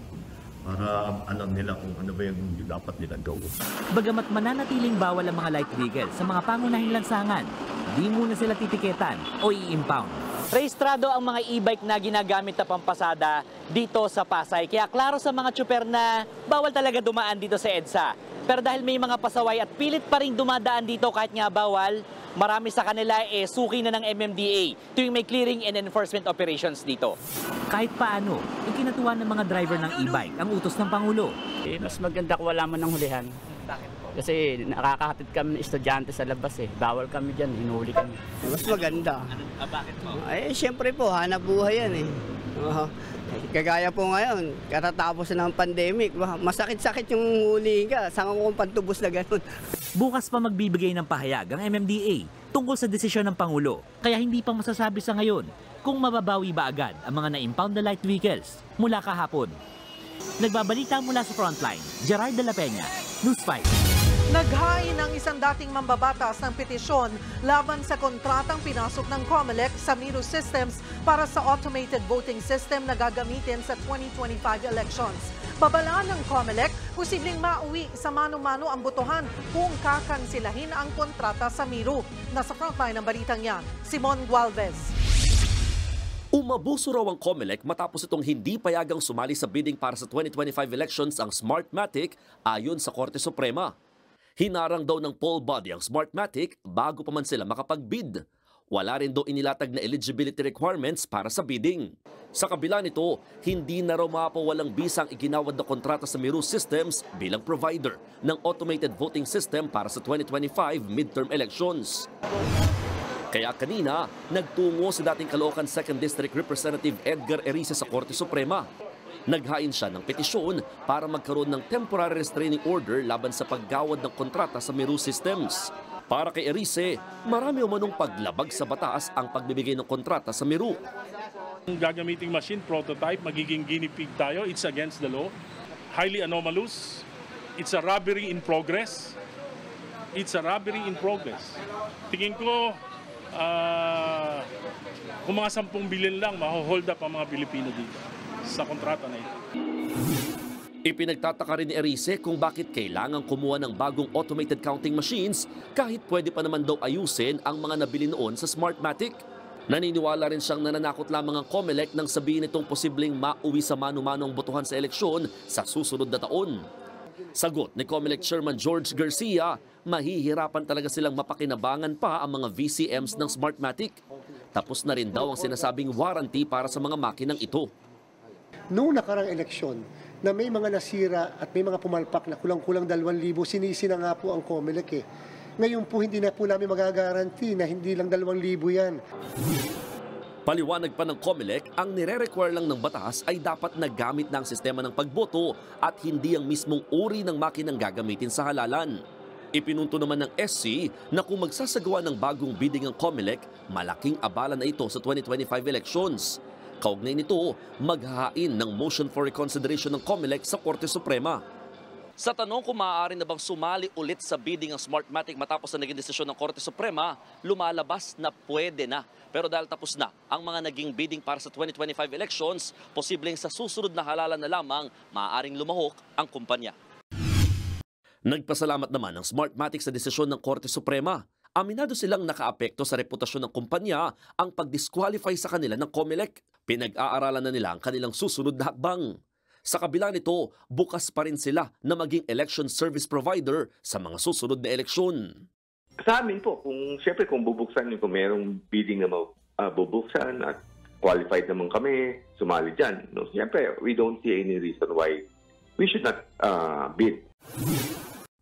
para alam nila kung ano ba yung dapat nilang gawin. Bagamat mananatiling bawal ang mga light vehicles sa mga pangunahing lansangan, di muna sila titiketan o i-impound. Rehistrado ang mga e-bike na ginagamit na pampasada dito sa Pasay. Kaya klaro sa mga tsuper na bawal talaga dumaan dito sa EDSA. Pero dahil may mga pasaway at pilit pa rin dumadaan dito kahit nga bawal, marami sa kanila suki na ng MMDA tuwing may clearing and enforcement operations dito. Kahit paano, ikinatuwa ng mga driver ng e-bike ang utos ng Pangulo. Mas maganda kung wala man ng hulihan. Bakit po? Kasi nakakahatid kami ng estudyante sa labas Bawal kami dyan, hinuli kami. Mas maganda. Bakit po? Siyempre po, hanap buhay yan Kagaya po ngayon, katatapos na ng pandemic, masakit-sakit yung huli ka. Saan ko kung pantubos na ganun? Bukas pa magbibigay ng pahayag ang MMDA tungkol sa desisyon ng Pangulo. Kaya hindi pa masasabi sa ngayon kung mababawi ba agad ang mga na-impound na light vehicles mula kahapon. Nagbabalita mula sa Frontline, Gerard de la Peña, News 5. Naghain ang isang dating mambabatas ng petisyon laban sa kontratang pinasok ng COMELEC sa Miro Systems para sa automated voting system na gagamitin sa 2025 elections. Babala ng COMELEC, posibleng mauwi sa mano-mano ang botohan kung kakansilahin ang kontrata sa Miro. Nasa frontline ng balitang yan, Simon Gualvez. Umabuso raw ang COMELEC matapos itong hindi payagang sumali sa bidding para sa 2025 elections ang Smartmatic ayon sa Korte Suprema. Hinarang daw ng poll body ang Smartmatic bago pa man sila makapag-bid. Wala rin daw inilatag na eligibility requirements para sa bidding. Sa kabila nito, hindi na raw mapawalang bisang iginawad na kontrata sa Miro Systems bilang provider ng automated voting system para sa 2025 midterm elections. Kaya kanina, nagtungo si dating Caloocan 2nd District Representative Edgar Erice sa Korte Suprema. Naghain siya ng petisyon para magkaroon ng temporary restraining order laban sa paggawad ng kontrata sa Miro Systems. Para kay Erice, marami umanong paglabag sa batas ang pagbibigay ng kontrata sa Miro. Ang gagamiting machine prototype, magiging guinea pig tayo, it's against the law. Highly anomalous. It's a robbery in progress. It's a robbery in progress. Tingin ko, kung mga 10 billion lang, maho-hold up ang mga Pilipino dito sa kontrata na ito. Ipinagtataka rin ni Erice kung bakit kailangan kumuha ng bagong automated counting machines kahit pwede pa naman daw ayusin ang mga nabili noon sa Smartmatic. Naniniwala rin siyang nananakot lamang ang COMELEC nang sabihin itong posibleng mauwi sa mano-mano ang botohan sa eleksyon sa susunod na taon. Sagot ni COMELEC Chairman George Garcia, mahihirapan talaga silang mapakinabangan pa ang mga VCMs ng Smartmatic. Tapos na rin daw ang sinasabing warranty para sa mga makinang ito. Noong nakarang eleksyon, na may mga nasira at may mga pumalpak na kulang-kulang 2,000, sinisi na nga po ang COMELEC Ngayon po hindi na po namin magagaranti na hindi lang 2,000 yan. Paliwanag pa ng COMELEC, ang nire-require lang ng batas ay dapat nagamit ng sistema ng pagboto at hindi ang mismong uri ng makinang gagamitin sa halalan. Ipinunto naman ng SC na kung magsasagawa ng bagong bidding ang COMELEC, malaking abala na ito sa 2025 elections. Kaugnay nito, maghahain ng motion for reconsideration ng COMELEC sa Korte Suprema. Sa tanong kung maaari na bang sumali ulit sa bidding ang Smartmatic matapos na naging desisyon ng Korte Suprema, lumalabas na pwede na. Pero dahil tapos na ang mga naging bidding para sa 2025 elections, posibleng sa susunod na halalan na lamang maaaring lumahok ang kumpanya. Nagpasalamat naman ang Smartmatic sa desisyon ng Korte Suprema. Aminado silang nakaapekto sa reputasyon ng kumpanya ang pag-disqualify sa kanila ng COMELEC. Pinag-aaralan na nila ang kanilang susunod na hakbang. Sa kabila nito, bukas pa rin sila na maging election service provider sa mga susunod na eleksyon. Sa amin po, siyempre kung bubuksan kung mayroong bidding na bubuksan at qualified naman kami, sumali dyan. No? Siyempre, we don't see any reason why we should not bid.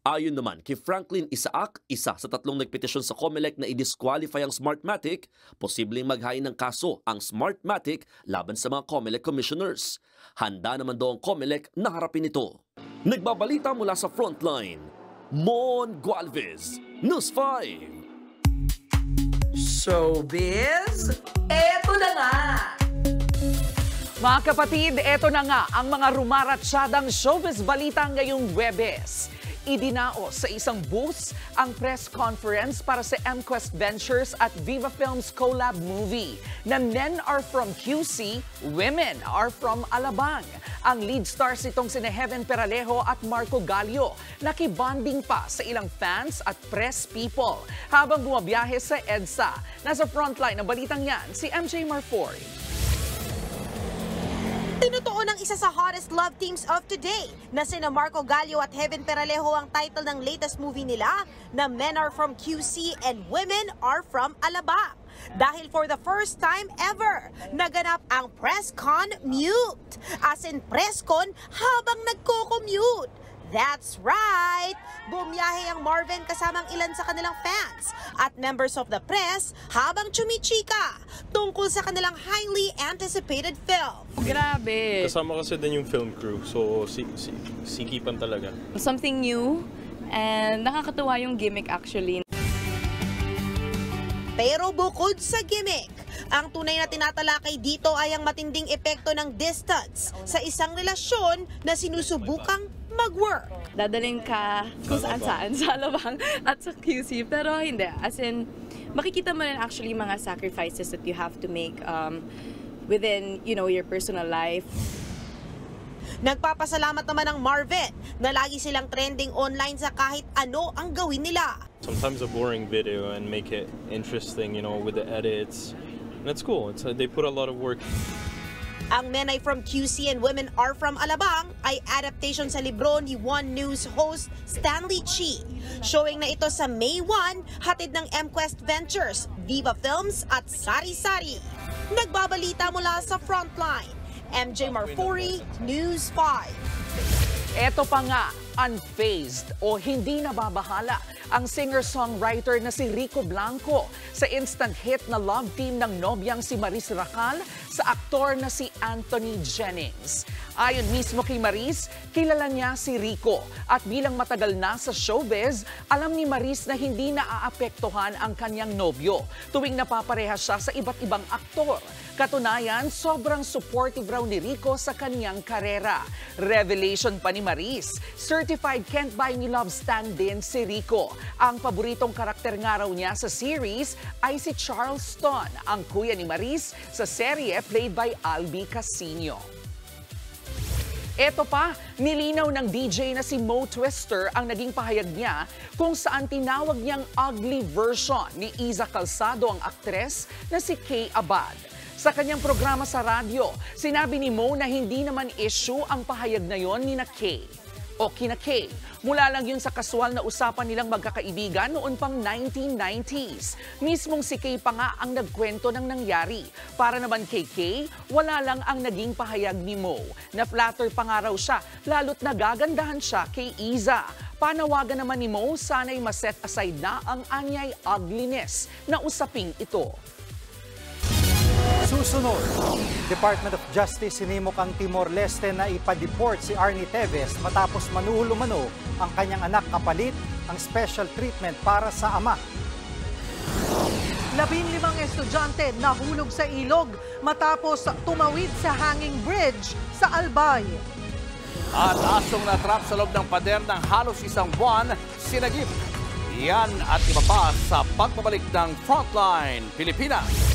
Ayon naman kay Franklin Isaac, isa sa 3 nagpetisyon sa COMELEC na i-disqualify ang Smartmatic, posibleng maghain ng kaso ang Smartmatic laban sa mga COMELEC commissioners. Handa naman daw ang COMELEC na harapin ito. Nagbabalita mula sa Frontline, Mon Gualvez, News 5. Showbiz, eto na nga! Mga kapatid, eto na nga ang mga rumaratsyadang showbiz balita ngayong Huwebes. Idinaos sa isang booth ang press conference para sa MQuest Ventures at Viva Films collab movie na Men Are From QC, Women Are From Alabang. Ang lead stars itong sina Heaven Peralejo at Marco Gallio nakibonding pa sa ilang fans at press people habang bumabiyahe sa EDSA. Nasa frontline ng balitang yan si MJ Marfori. Tinutuon ng isa sa hottest love teams of today na sina Marco Gallio at Heaven Peralejo ang title ng latest movie nila na Men Are From QC and Women Are From Alabang. Dahil for the first time ever, naganap ang press con mute. As in press con habang nagko-commute. That's right! Bumiyahe ang Marvin kasamang ilan sa kanilang fans at members of the press habang chumichika tungkol sa kanilang highly anticipated film. Grabe! Kasama kasi din yung film crew, so sikipan talaga. Something new and nakakatuwa yung gimmick actually. Pero bukod sa gimmick, ang tunay na tinatalakay dito ay ang matinding epekto ng distance sa isang relasyon na sinusubukang mag-work. Dadaling ka kung saan-saan sa Alabang at sa QC, pero hindi. As in, makikita mo rin actually mga sacrifices that you have to make within, your personal life. Nagpapasalamat naman ang Marvin na lagi silang trending online sa kahit ano ang gawin nila. Sometimes a boring video and make it interesting, with the edits. And it's cool. They put a lot of work. Ang Men Are From QC and Women Are From Alabang ay adaptation sa libro ni One News host Stanley Chi. Showing na ito sa May 1, hatid ng MQuest Ventures, Viva Films at Sari Sari. Nagbabalita mula sa Frontline, MJ Marfori, News 5. Eto pa nga, unfazed o hindi nababahala ang singer-songwriter na si Rico Blanco sa instant hit na love team ng nobyang si Maris Racal sa aktor na si Anthony Jennings. Ayon mismo kay Maris, kilala niya si Rico at bilang matagal na sa showbiz, alam ni Maris na hindi naaapektuhan ang kanyang nobyo tuwing napapareha siya sa iba't ibang aktor. Katunayan, sobrang supportive raw ni Rico sa kanyang karera. Revelation pa ni Maris, certified can't buy me love stand-in si Rico. Ang paboritong karakter nga raw niya sa series ay si Charleston, ang kuya ni Maris sa serye played by Albi Casino. Eto pa, nilinaw ng DJ na si Mo Twister ang naging pahayag niya kung saan tinawag niyang ugly version ni Iza Calzado ang aktres na si Kay Abad. Sa kanyang programa sa radyo, sinabi ni Mo na hindi naman issue ang pahayag na yon ni na Kay o kina Kay. Mula lang yun sa kasual na usapan nilang magkakaibigan noon pang 1990s. Mismong si Kay pa nga ang nagkwento ng nangyari. Para naman kay Kay, wala lang ang naging pahayag ni Mo. Na-flatter pa nga raw siya, lalo't nagagandahan siya kay Iza. Panawagan naman ni Mo, sana'y maset aside na ang anyay ugliness na usaping ito. Susunod, Department of Justice sinimok ang Timor-Leste na ipa-deport si Arnie Teves matapos manuhulumano ang kanyang anak kapalit ang special treatment para sa ama. 15 estudyante nahulog sa ilog matapos tumawid sa hanging bridge sa Albay. At asong na-trap sa loob ng pader ng halos isang buwan, sinagip. Yan at iba pa sa pagbabalik ng Frontline Pilipinas.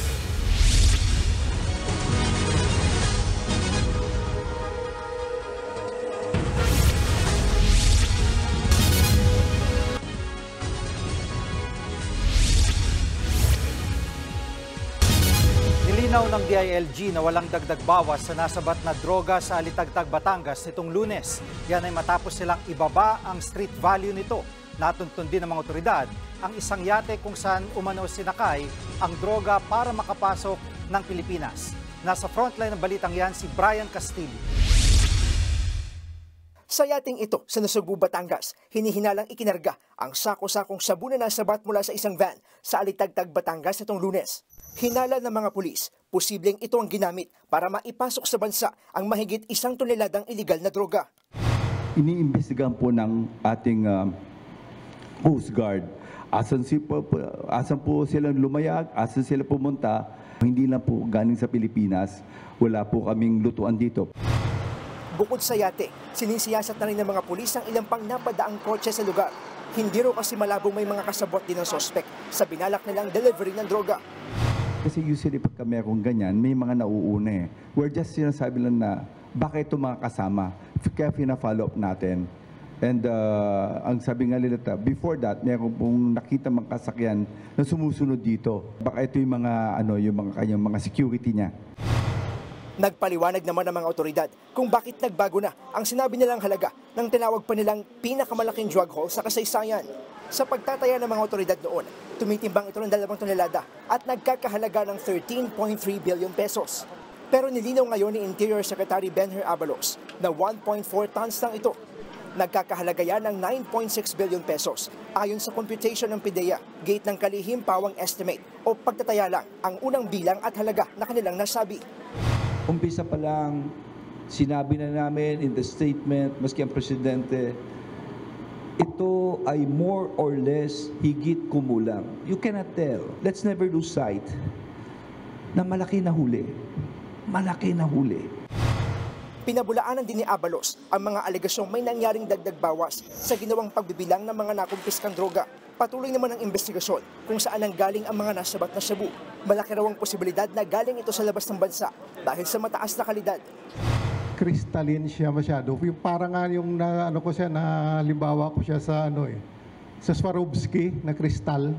Nilinaw ng DILG na walang dagdag bawas sa nasabat na droga sa Alitagtag, Batangas nitong Lunes. Yan ay matapos silang ibaba ang street value nito. Natuntun din ng mga otoridad ang isang yate kung saan umano sinakay ang droga para makapasok ng Pilipinas. Nasa frontline ng balitang yan si Brian Castillo. Sa yating ito sa Nasugbu, Batangas, hinihinalang ikinarga ang sako-sakong sabu na nasabat mula sa isang van sa Alitagtag, Batangas nitong Lunes. Hinala ng mga pulis, posibleng ito ang ginamit para maipasok sa bansa ang mahigit 1 toneladang iligal na droga. Iniimbestigahan po ng ating Coast Guard. Asan po silang lumayag, asan sila pumunta. Hindi na po galing sa Pilipinas. Wala po kaming lutuan dito. Bukod sa yate, sinisiyasat na rin ng mga pulis ang ilang pang napadaang kotse sa lugar. Hindi ro kasi malabong may mga kasabot din ng sospek sa binalak nilang delivery ng droga. Kasi usually pagka merong ganyan, may mga nauuna eh. We're just sinasabi lang na baka ito mga kasama. Kaya pina-follow up natin. And ang sabi nga nila, before that, meron pong nakita mga kasakyan na sumusunod dito. Baka ito yung mga, yung mga kanyang mga security niya. Nagpaliwanag naman ng mga otoridad kung bakit nagbago na ang sinabi nilang halaga ng tinawag pa nilang pinakamalaking drug haul sa kasaysayan. Sa pagtataya ng mga otoridad noon, tumitimbang ito ng 2 tonelada at nagkakahalaga ng 13.3 billion pesos. Pero nilinaw ngayon ni Interior Secretary Benher Abalos na 1.4 tons lang ito. Nagkakahalaga yan ng 9.6 billion pesos. Ayon sa computation ng PIDEA, gate ng kalihim pawang estimate o pagtataya lang ang unang bilang at halaga na kanilang nasabi. Umpisa pa lang, sinabi na namin in the statement, maski ang presidente, ito ay more or less higit kumulang. You cannot tell. Let's never lose sight na malaki na huli. Malaki na huli. Pinabulaanan din ni Abalos ang mga alegasyong may nangyaring dagdag bawas sa ginawang pagbibilang ng mga nakumpiskang droga. Patuloy naman ang investigasyon kung saan nanggaling ang mga nasabat na shabu. Malaki raw ang posibilidad na galing ito sa labas ng bansa dahil sa mataas na kalidad. Crystalline siya masyado. Yung parang nga yung halimbawa ko siya sa sa Swarovski na kristal.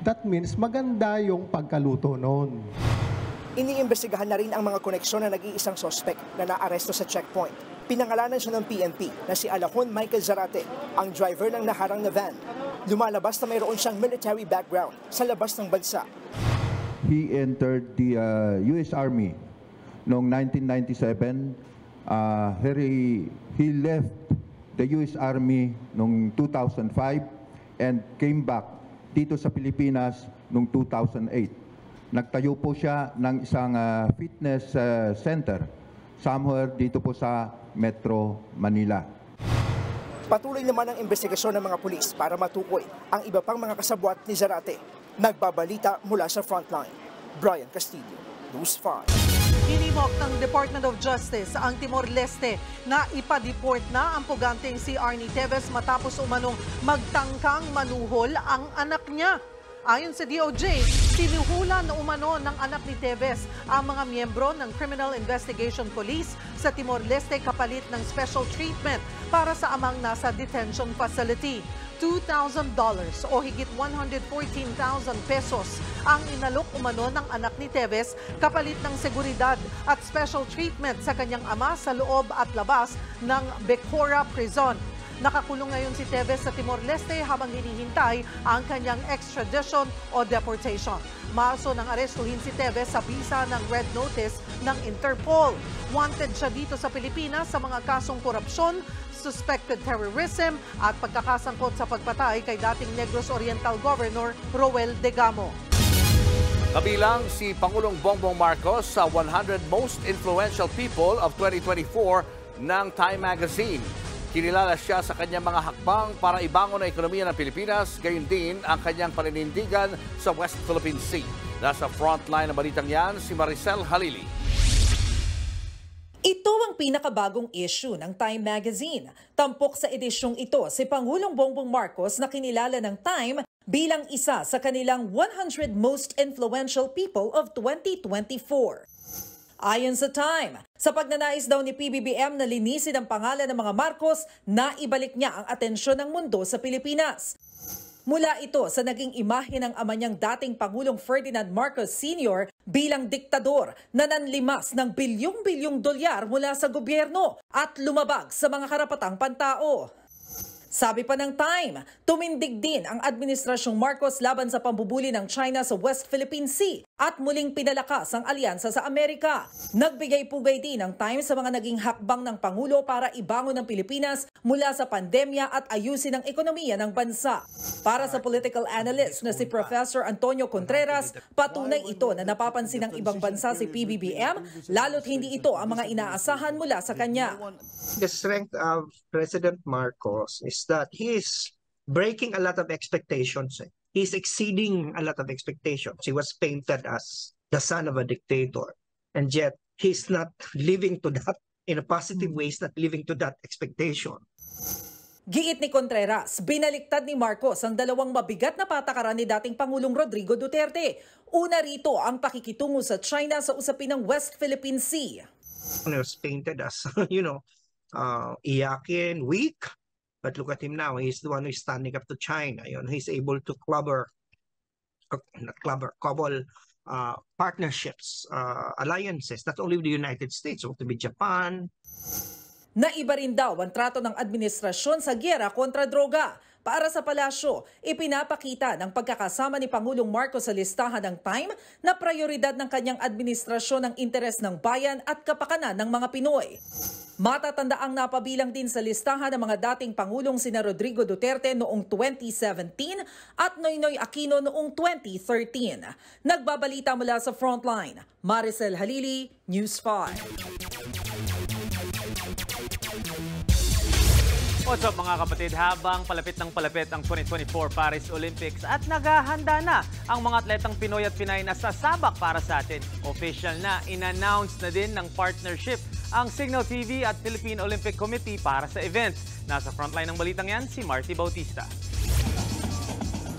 That means maganda yung pagkaluto noon. Iniimbestigahan na rin ang mga koneksyon na nag-iisang sospek na naaresto sa checkpoint. Pinangalanan siya ng PNP na si Alajón Michael Zarate, ang driver ng naharang na van. Lumalabas na mayroon siyang military background sa labas ng bansa. He entered the U.S. Army noong 1997. He left the U.S. Army noong 2005 and came back dito sa Pilipinas noong 2008. Nagtayo po siya ng isang fitness center somewhere dito po sa Metro Manila. Patuloy naman ang investigasyon ng mga pulis para matukoy ang iba pang mga kasabwat ni Zarate. Nagbabalita mula sa Frontline. Brian Castillo, News 5. Hinimok ng Department of Justice ang Timor-Leste na ipa-deport na ang puganteng si Arnie Teves matapos umanong magtangkang manuhol ang anak niya. Ayon sa DOJ, sinuhula na umano ng anak ni Teves ang mga miyembro ng Criminal Investigation Police sa Timor-Leste kapalit ng special treatment para sa amang nasa detention facility. $2,000 o higit 114,000 pesos ang inalok umano ng anak ni Teves kapalit ng seguridad at special treatment sa kanyang ama sa loob at labas ng Becora Prison. Nakakulong ngayon si Teves sa Timor-Leste habang hinihintay ang kanyang extradition o deportation. Maaso ng arestuhin si Teves sa bisa ng Red Notice ng Interpol. Wanted siya dito sa Pilipinas sa mga kasong korupsyon, suspected terrorism at pagkakasangkot sa pagpatay kay dating Negros Oriental Governor Roel Degamo. Kabilang si Pangulong Bongbong Marcos sa 100 Most Influential People of 2024 ng Time Magazine. Kinilala siya sa kanyang mga hakbang para ibangon ang ekonomiya ng Pilipinas, gayon din ang kanyang paninindigan sa West Philippine Sea. Nasa frontline ng balitang yan, si Maricel Halili. Ito ang pinakabagong issue ng Time Magazine. Tampok sa edisyong ito si Pangulong Bongbong Marcos na kinilala ng Time bilang isa sa kanilang 100 most influential people of 2024. Ayon sa Time, sa pagnanais daw ni PBBM na linisin ang pangalan ng mga Marcos, naibalik niya ang atensyon ng mundo sa Pilipinas. Mula ito sa naging imahe ng ama niyang dating Pangulong Ferdinand Marcos Sr. bilang diktador na nanlimas ng bilyong-bilyong dolyar mula sa gobyerno at lumabag sa mga karapatang pantao. Sabi pa ng Time, tumindig din ang Administrasyong Marcos laban sa pambubuli ng China sa West Philippine Sea at muling pinalakas ang alyansa sa Amerika. Nagbigay-pugay din ang Time sa mga naging hakbang ng Pangulo para ibangon ang Pilipinas mula sa pandemya at ayusin ang ekonomiya ng bansa. Para sa political analyst na si Professor Antonio Contreras, patunay ito na napapansin ng ibang bansa si PBBM, lalo't hindi ito ang mga inaasahan mula sa kanya. The strength of President Marcos is that he is breaking a lot of expectations. He's exceeding a lot of expectations. He was painted as the son of a dictator, and yet he's not living to that in a positive way. He's not living to that expectation. Giit ni Contreras, binaliktad ni Marcos ang dalawang mabigat na patakaran ni dating Pangulong Rodrigo Duterte. Una rito ang pakikitungo sa China sa usapin ng West Philippine Sea. He was painted as, iyakin, weak. But look at him now. He's the one who's standing up to China. He's able to cobble partnerships, alliances, not only with the United States, but with Japan. Naiba rin daw ang trato ng administrasyon sa giyera kontra droga. Para sa palasyo, ipinapakita ng pagkakasama ni Pangulong Marcos sa listahan ng Time na prioridad ng kanyang administrasyon ang interes ng bayan at kapakanan ng mga Pinoy. Matatandaang napabilang din sa listahan ng mga dating Pangulong sina Rodrigo Duterte noong 2017 at Noynoy Aquino noong 2013. Nagbabalita mula sa Frontline, Maricel Halili, News 5. What's up mga kapatid, habang palapit ng palapit ang 2024 Paris Olympics at naghahanda na ang mga atletang Pinoy at Pinay na sasabak para sa atin. Official na, in-announce na din ng partnership ang Signal TV at Philippine Olympic Committee para sa event. Nasa frontline ng balitang yan, si Marty Bautista.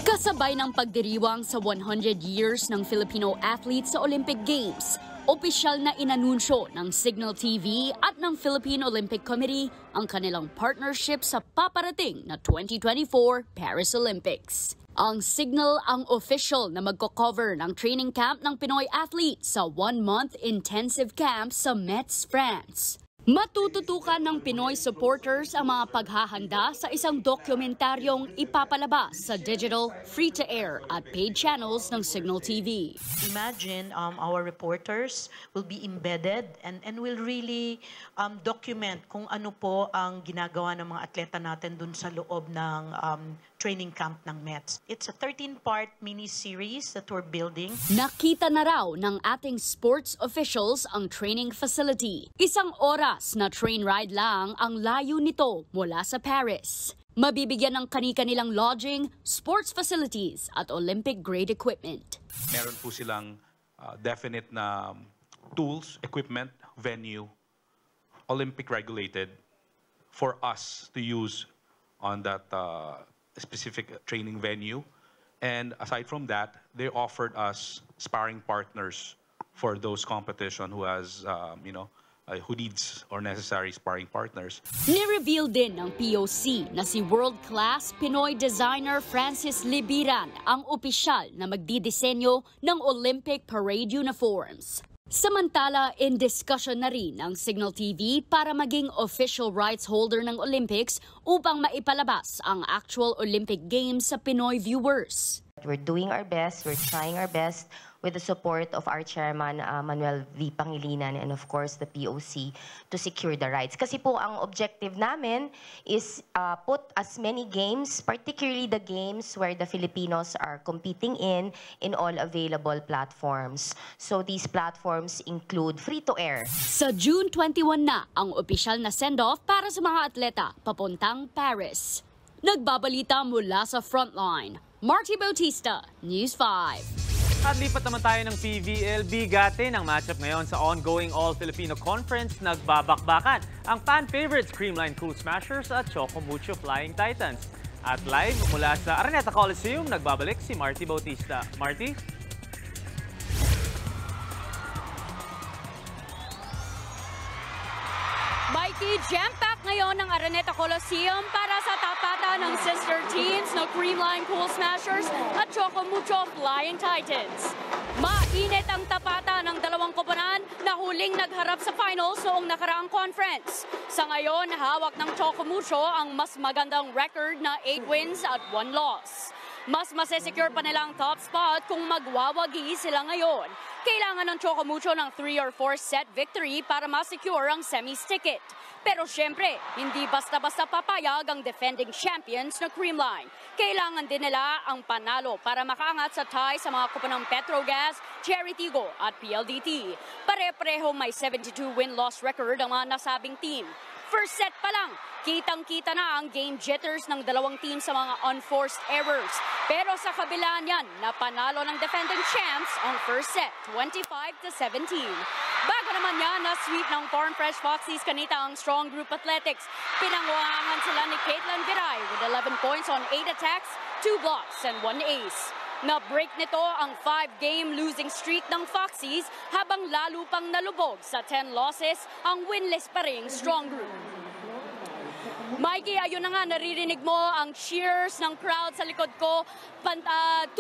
Kasabay ng pagdiriwang sa 100 years ng Filipino athletes sa Olympic Games, opisyal na inanunsyo ng Signal TV at ng Philippine Olympic Committee ang kanilang partnership sa paparating na 2024 Paris Olympics. Ang Signal ang official na magko-cover ng training camp ng Pinoy athletes sa 1-month intensive camp sa Metz, France. Matututukan ng Pinoy supporters ang mga paghahanda sa isang dokumentaryong ipapalabas sa digital, free-to-air at paid channels ng Signal TV. Imagine our reporters will be embedded and will really document kung ano po ang ginagawa ng mga atleta natin dun sa loob ng training camp ng Metz. It's a 13-part mini-series that we're building. Nakita na raw ng ating sports officials ang training facility. Isang oras na train ride lang ang layo nito mula sa Paris. Mabibigyan ng kani-kanilang lodging, sports facilities at Olympic-grade equipment. Meron po silang definite na tools, equipment, venue, Olympic-regulated for us to use on that specific training venue. And aside from that, they offered us sparring partners for those competition who has, who needs or necessary sparring partners. Ni-reveal din ng POC na si world-class Pinoy designer Francis Libiran ang opisyal na magdidisenyo ng Olympic parade uniforms. Samantala, in discussion na rin ang Signal TV para maging official rights holder ng Olympics upang maipalabas ang actual Olympic Games sa Pinoy viewers. We're doing our best, we're trying our best with the support of our chairman, Manuel V. Pangilinan, and of course the POC to secure the rights. Kasi po ang objective namin is put as many games, particularly the games where the Filipinos are competing in all available platforms. So these platforms include free-to-air. Sa June 21 na ang opisyal na send-off para sa mga atleta papuntang Paris. Nagbabalita mula sa Frontline, Marty Bautista, News 5. At lipat naman tayo ng PVL. Bigatin ang matchup ngayon sa ongoing All-Filipino Conference. Nagbabakbakan ang fan favorites Creamline Cool Smashers at Choco Mucho Flying Titans. At live mula sa Araneta Coliseum, nagbabalik si Marty Bautista. Marty? Mikey, jam-pack ngayon ng Araneta Coliseum para sa tapatan ng sister teams na Creamline Cool Smashers at Choco Mucho Flying Titans. Mainit ang tapatan ng dalawang koponan na huling nagharap sa finals noong nakaraang conference. Sa ngayon, hawak ng Choco Mucho ang mas magandang record na 8 wins at 1 loss. Mas masesecure pa nila ang top spot kung magwawagi sila ngayon. Kailangan ng Choco Mucho ng 3 or 4 set victory para ma-secure ang semis ticket. Pero syempre, hindi basta-basta papayag ang defending champions na Creamline. Kailangan din nila ang panalo para makaangat sa tie sa mga koponang Petrogas, Cherry Tigo at PLDT. Pare-pareho may 72 win-loss record ang mga nasabing team. First set pa lang, kitang-kita na ang game jitters ng dalawang team sa mga unforced errors. Pero sa kabila niyan, napanalo ng defending champs ang first set, 25-17. Bago naman yan, na-sweep ng Corn Fresh Foxies kanita ang Strong Group Athletics. Pinanguhangan sila ni Caitlin Viray with 11 points on 8 attacks, 2 blocks and 1 ace. Na-break nito ang 5-game losing streak ng Foxies habang lalo pang nalubog sa 10 losses ang winless pa ring Strong Group. Mikey, ayun na nga, naririnig mo ang cheers ng crowd sa likod ko. 2-0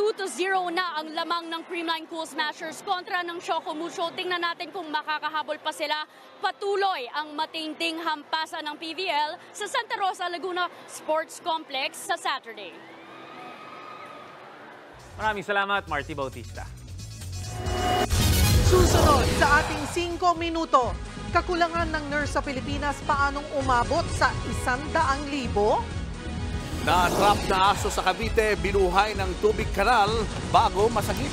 na ang lamang ng Creamline Cool Smashers kontra ng Choco Mucho. Tingnan natin kung makakahabol pa sila. Patuloy ang matinding hampasan ng PVL sa Santa Rosa, Laguna Sports Complex sa Saturday. Maraming salamat, Marty Bautista. Susunod sa ating 5 minuto, kakulangan ng nurse sa Pilipinas paanong umabot sa 100,000? Na-trap na aso sa Cavite, binuhay ng tubig kanal bago masagip.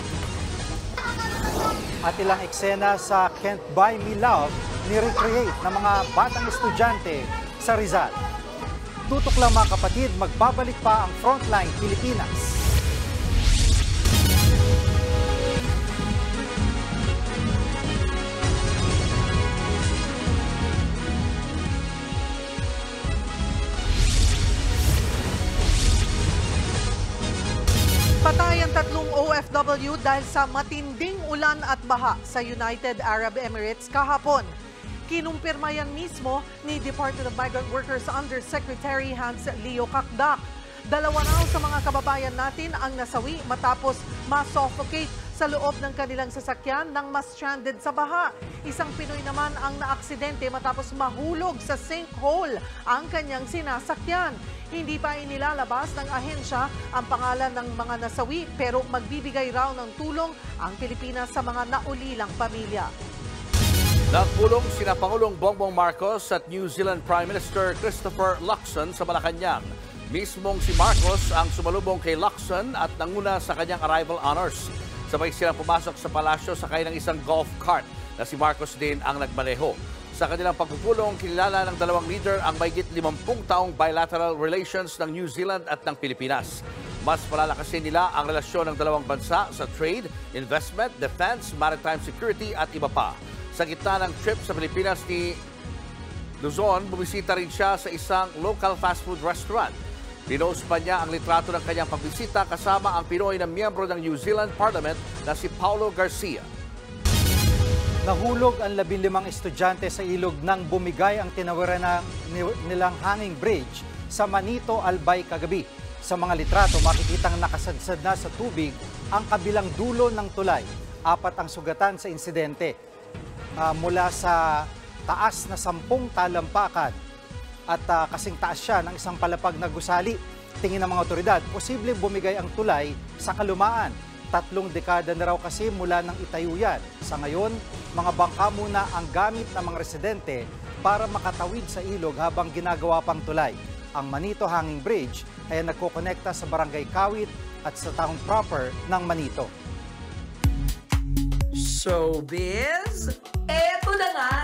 At ilang eksena sa Can't Buy Me Love ni-recreate ng mga batang estudyante sa Rizal. Tutok lang mga kapatid, magbabalik pa ang Frontline Pilipinas. Patay ang 3 OFW dahil sa matinding ulan at baha sa United Arab Emirates kahapon. Kinumpirma yan mismo ni Department of Migrant Workers Undersecretary Hans Leo Kakdak. 2 raw sa mga kababayan natin ang nasawi matapos ma-suffocate sa loob ng kanilang sasakyan nang ma-stranded sa baha. Isang Pinoy naman ang naaksidente matapos mahulog sa sinkhole ang kanyang sinasakyan. Hindi pa inilalabas ng ahensya ang pangalan ng mga nasawi pero magbibigay raw ng tulong ang Pilipinas sa mga naulilang pamilya. Nagpulong sina Pangulong Bongbong Marcos at New Zealand Prime Minister Christopher Luxon sa Malacanang. Mismong si Marcos ang sumalubong kay Luxon at nanguna sa kanyang arrival honors. Sabay silang pumasok sa palasyo sakay ng isang golf cart na si Marcos din ang nagmaneho. Sa kanilang pagpupulong, kilala ng dalawang leader ang mahigit 50 taong bilateral relations ng New Zealand at ng Pilipinas. Mas palalakasin nila ang relasyon ng dalawang bansa sa trade, investment, defense, maritime security at iba pa. Sa gitna ng trip sa Pilipinas ni Luzon, bumisita rin siya sa isang local fast food restaurant. Pinost pa niya ang litrato ng kanyang pagbisita kasama ang Pinoy na miyembro ng New Zealand Parliament na si Paulo Garcia. Nahulog ang 15 estudyante sa ilog nang bumigay ang tinawiran nilang hanging bridge sa Manito, Albay kagabi. Sa mga litrato, makikitang nakasadsad na sa tubig ang kabilang dulo ng tulay. 4 ang sugatan sa insidente. Mula sa taas na 10 talampakan at kasing taas siya ng isang palapag na gusali. Tingin ng mga otoridad, posibleng bumigay ang tulay sa kalumaan. 3 dekada na raw kasi mula nang itayo yan. Sa ngayon, mga bangka muna ang gamit ng mga residente para makatawid sa ilog habang ginagawa pang tulay. Ang Manito Hanging Bridge ay nagkokonekta sa Barangay Kawit at sa town proper ng Manito. Showbiz, eto na nga!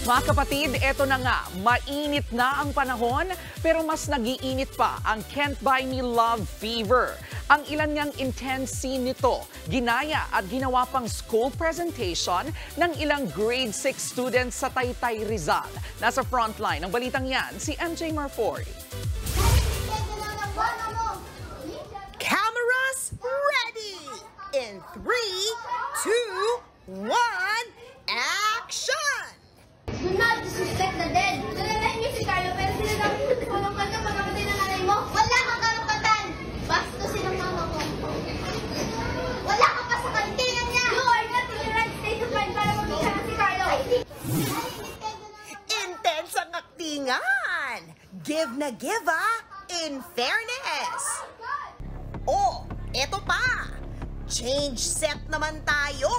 Mga kapatid, eto na nga, mainit na ang panahon pero mas nag-iinit pa ang Can't Buy Me Love fever. Ang ilan niyang intense scene nito, ginaya at ginawa pang school presentation ng ilang grade 6 students sa Taytay, Rizal. Nasa frontline ng balitang yan, si MJ Marfori. Cameras ready! In 3, 2, 1, action! Do not disrespect the dead. Nalalain niyo si Carlo, pero sila lang walang kanta pagkamatay ng nanay mo. Wala kang karapatan! Bastusin ang mama ko. Wala ka pa sa kantinan niya! You are not in the right state of mind para mag-isa si Carlo. Intense ang aktingan! Give na give in fairness! Oh, eto pa! Change set naman tayo!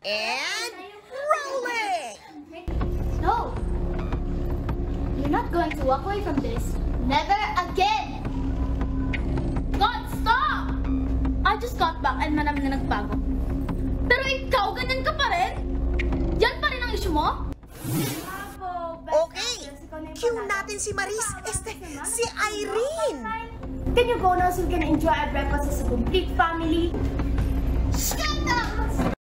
And rolling! No! You're not going to walk away from this. Never again! God, stop! I just got back and marami na nagbago. Pero ikaw, ganyan ka pa rin? Yan pa rin ang issue mo? Okay, cue natin si Maris, si Irene! Can you go now so we can enjoy our breakfast as a complete family? Shut up!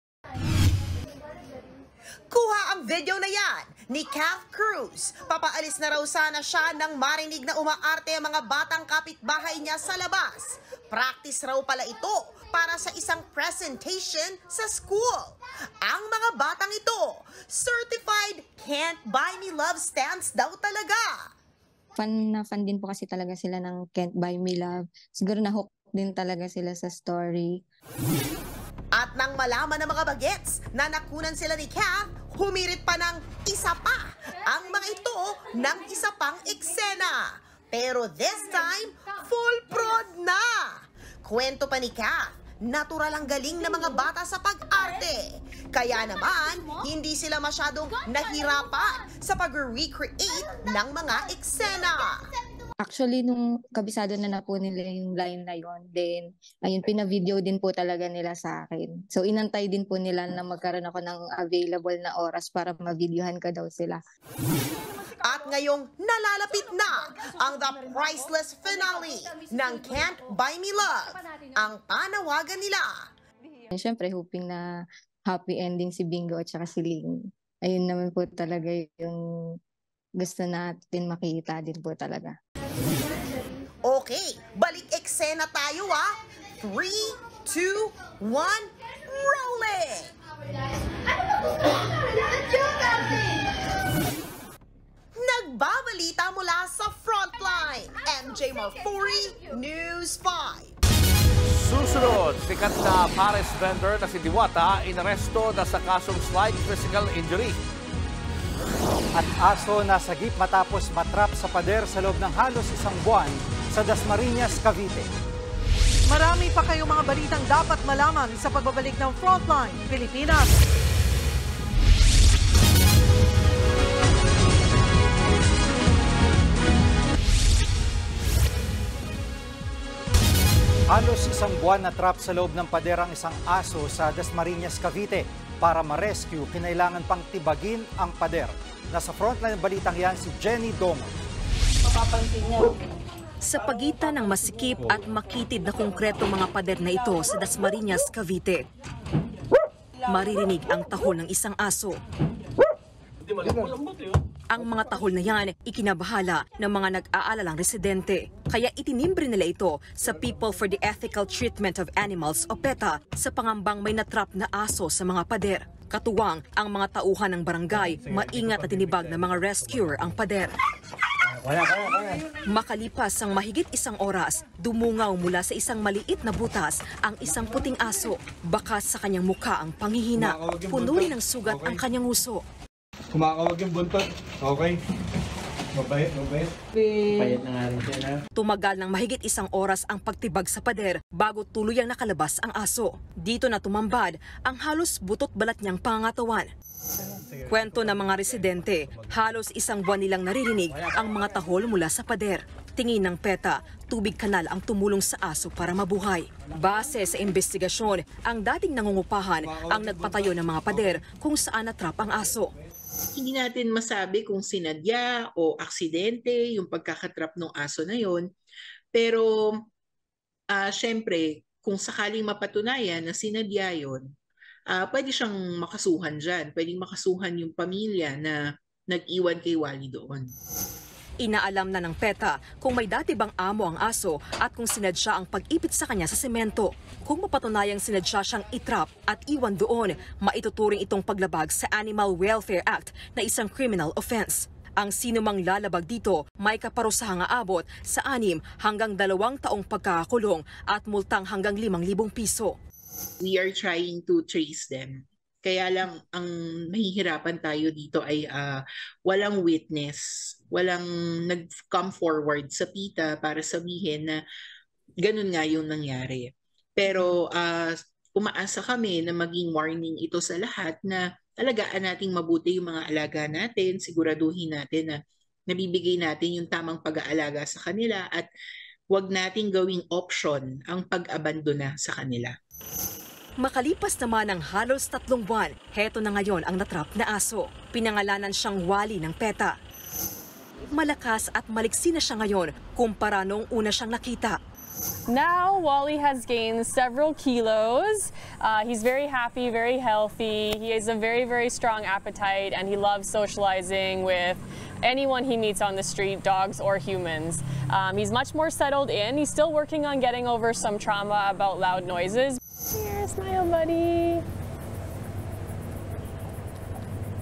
Kuha ang video na yan ni Kath Cruz. Papaalis na raw sana siya nang marinig na umaarte ang mga batang kapitbahay niya sa labas. Practice raw pala ito para sa isang presentation sa school. Ang mga batang ito, certified Can't Buy Me Love stands daw talaga. Fan na fan din po kasi talaga sila ng Can't Buy Me Love. Siguro na-hook din talaga sila sa story. At nang malaman ng mga bagets na nakunan sila ni Kath, humirit pa ng isa pa ang mga ito ng isa pang eksena. Pero this time, full prod na! Kwento pa ni Kath, natural ang galing ng mga bata sa pag-arte. Kaya naman, hindi sila masyadong nahirapan sa pag-recreate ng mga eksena. Actually, nung kabisado na po nila yung line na yon, then, ayun, pina-video din po talaga nila sa akin. So, inantay din po nila na magkaroon ako ng available na oras para ma-videohan ko daw sila. At ngayong nalalapit na ang The Priceless finale ng Can't Buy Me Love, ang panawagan nila. Siyempre, hoping na happy ending si Bingo at saka si Ling. Ayun naman po talaga yung gusto natin makita din po talaga. Okay, balik eksena tayo 3, 2, 1, rolling! Nagbabalita mula sa Frontline, MJ Marfori, News 5. Susunod, sikat na Paris vendor na si Diwata inaresto na sa kasong slight physical injury. At aso na sagip matapos matrap sa pader sa loob ng halos isang buwan sa Dasmariñas, Cavite. Marami pa kayong mga balitang dapat malaman sa pagbabalik ng Frontline Pilipinas. Halos isang buwan na trap sa loob ng pader ang isang aso sa Dasmariñas, Cavite. Para ma-rescue, kinailangan pang tibagin ang pader. Nasa frontline ng balitang yan si Jenny Dong. Sa pagitan ng masikip at makitid na konkretong mga pader na ito sa Dasmariñas, Cavite, maririnig ang tahol ng isang aso. Ang mga tahol na yan ikinabahala ng mga nag-aalalang residente. Kaya itinimbre nila ito sa People for the Ethical Treatment of Animals o PETA sa pangambang may natrap na aso sa mga pader. Katuwang ang mga tauhan ng barangay, maingat at tinibag ng mga rescuer ang pader. Makalipas ang mahigit isang oras, dumungaw mula sa isang maliit na butas ang isang puting aso. Bakas sa kanyang mukha ang panghihina, puno rin ng sugat ang kanyang uso. Kumakawag yung buntot. Okay. Mabait. Payat na nga rin siya na. Tumagal ng mahigit isang oras ang pagtibag sa pader bago tuluyang nakalabas ang aso. Dito na tumambad ang halos butot balat niyang pangangatawan. Kwento ng mga residente, halos isang buwan nilang naririnig ang mga tahol mula sa pader. Tingin ng PETA, tubig kanal ang tumulong sa aso para mabuhay. Base sa investigasyon, ang dating nangungupahan ang nagpatayo ng mga pader kung saan natrap ang aso. Hindi natin masabi kung sinadya o aksidente yung pagkakatrap ng aso na yon. Pero syempre, kung sakaling mapatunayan na sinadya yun, pwede siyang makasuhan dyan. Pwedeng makasuhan yung pamilya na nag-iwan kay Wally doon. Inaalam na ng PETA kung may dati bang amo ang aso at kung sinadya ang pag-ipit sa kanya sa semento. Kung mapatunayang sinadya siyang itrap at iwan doon, maituturing itong paglabag sa Animal Welfare Act na isang criminal offense. Ang sinumang lalabag dito may kaparusahang aabot sa 6 hanggang 2 taong pagkakakulong at multang hanggang 5,000 piso. We are trying to trace them. Kaya lang ang mahihirapan tayo dito ay walang witness, walang nag-come forward sa PETA para sabihin na ganun nga yung nangyari. Pero umaasa kami na maging warning ito sa lahat na alagaan nating mabuti yung mga alaga natin, siguraduhin natin na nabibigay natin yung tamang pag-aalaga sa kanila at huwag nating gawing option ang pag-abandona sa kanila. Makalipas naman ng halos 3 buwan, heto na ngayon ang natrap na aso. Pinangalanan siyang Wally ng PETA. Malakas at maliksi na siya ngayon kumpara noong una siyang nakita. Now, Wally has gained several kilos. He's very happy, very healthy. He has a very, very strong appetite, and he loves socializing with anyone he meets on the street, dogs or humans. He's much more settled in. He's still working on getting over some trauma about loud noises. Here, smile, buddy.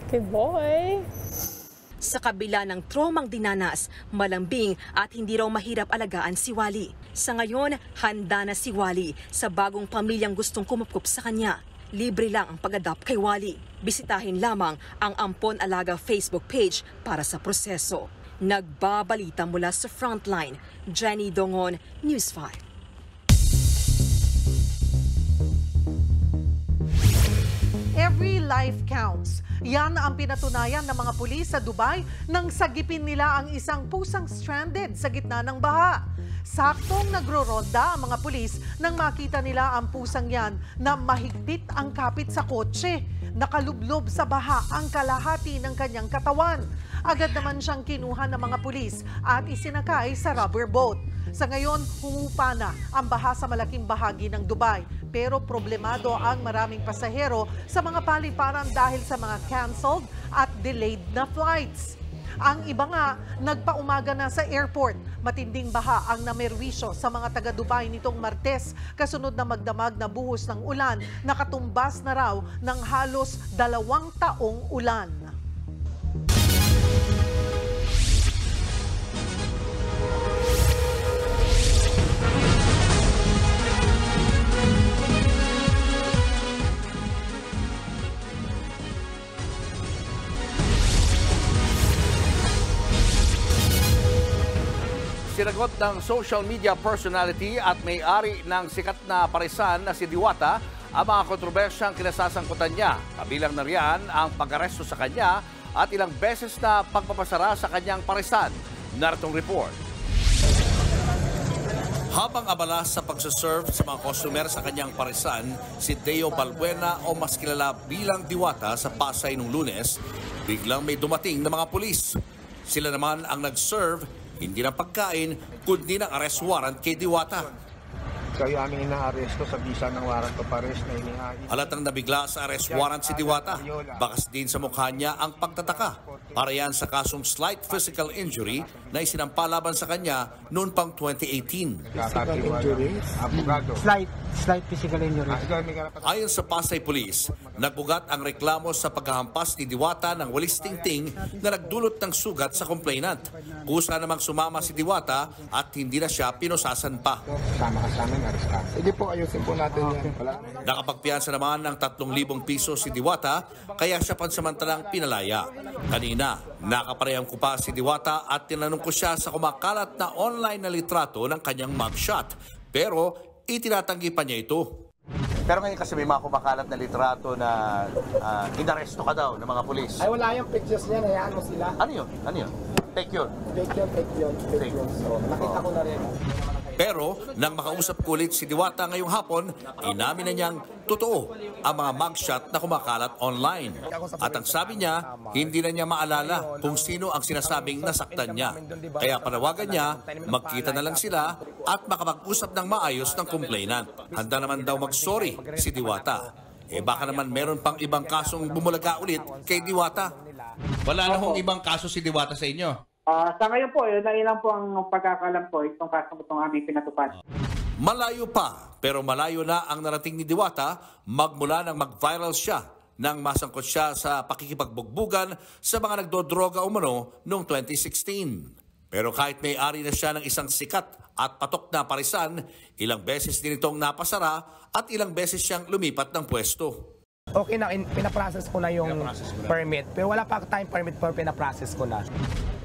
Good boy. Sa kabila ng traumang dinanas, malambing at hindi raw mahirap alagaan si Wally. Sa ngayon, handa na si Wally sa bagong pamilyang gustong kumupkup sa kanya. Libre lang ang pag-adopt kay Wally. Bisitahin lamang ang Ampon Alaga Facebook page para sa proseso. Nagbabalita mula sa Frontline, Jenny Dongon, News 5. Every life counts. Yan ang pinatunayan ng mga pulis sa Dubai nang sagipin nila ang isang pusang stranded sa gitna ng baha. Saktong nagro-ronda ang mga pulis nang makita nila ang pusang yan na mahigpit ang kapit sa kotse. Nakalublob sa baha ang kalahati ng kanyang katawan. Agad naman siyang kinuha ng mga pulis at isinakay sa rubber boat. Sa ngayon, humupa na ang baha sa malaking bahagi ng Dubai. Pero problemado ang maraming pasahero sa mga paliparan dahil sa mga canceled at delayed na flights. Ang iba nga, nagpaumaga na sa airport. Matinding baha ang namerwisyo sa mga taga-Dubai nitong Martes, kasunod na magdamag na buhos ng ulan, nakatumbas na raw ng halos 2 taong ulan. Sinagot ng social media personality at may-ari ng sikat na parisan na si Diwata ang mga kontrobersyang kinasasangkutan niya. Kabilang na riyan ang pag-aresto sa kanya at ilang beses na pagpapasara sa kanyang parisan. Naritong report. Habang abala sa pagsaserve sa mga customer sa kanyang parisan, si Deo Balbuena o mas kilala bilang Diwata sa Pasay nung Lunes, biglang may dumating na mga pulis. Sila naman ang nag-serve hindi ng pagkain, kundi ng arrest warrant kay Diwata. Kayo aming inaaresto sa bisa ng warrant of arrest na inihain. Halatang nabigla sa arrest warrant si Diwata. Bakas din sa mukha niya ang pagtataka. Para yan sa kasong slight physical injury na isinampa laban sa kanya noon pang 2018. Physical injury? Slight physical injury. Ayon sa Pasay Police, nagbugat ang reklamo sa paghahampas ni Diwata ng walis tingting na nagdulot ng sugat sa complainant. Kusa namang sumama si Diwata at hindi na siya pinusasan pa. Sama ka sa amin, arestado. Sige po, ayusin po natin yan. Nakapagpiyansa naman ng 3,000 piso si Diwata, kaya siya pansamantalang pinalaya. Kanina, nakaparehang ko pa si Diwata at tinanong ko siya sa kumakalat na online na litrato ng kanyang mugshot. Pero itinatanggi pa niya ito. Pero ngayon kasi may mga kumakalat na litrato na inaresto ka daw ng mga pulis. Ay, wala yung pictures niya, hayaan mo sila. Ano yun? Ano yun? Fake yun? Fake yun. So, nakita ko na rin. Pero nang makausap ko ulit si Diwata ngayong hapon, inamin na niyang totoo ang mga mugshot na kumakalat online. At ang sabi niya, hindi na niya maalala kung sino ang sinasabing nasaktan niya. Kaya panawagan niya, magkita na lang sila at makapag-usap ng maayos ng complainant. Handa naman daw mag-sorry si Diwata. Baka naman meron pang ibang kasong bumulaga ulit kay Diwata. Wala na hong ibang kaso si Diwata sa inyo? Sa ngayon po, yun lang po ang pagkakalam ko, itong kasong itong aming pinatupad. Malayo pa, pero malayo na ang narating ni Diwata magmula nang mag-viral siya nang masangkot siya sa pakikipagbugbugan sa mga nagdodroga umano noong 2016. Pero kahit may-ari na siya ng isang sikat at patok na parisan, ilang beses din itong napasara at ilang beses siyang lumipat ng pwesto. Okay na, pinaprocess ko na yung permit. Pero wala pa time permit pero pinaprocess ko na.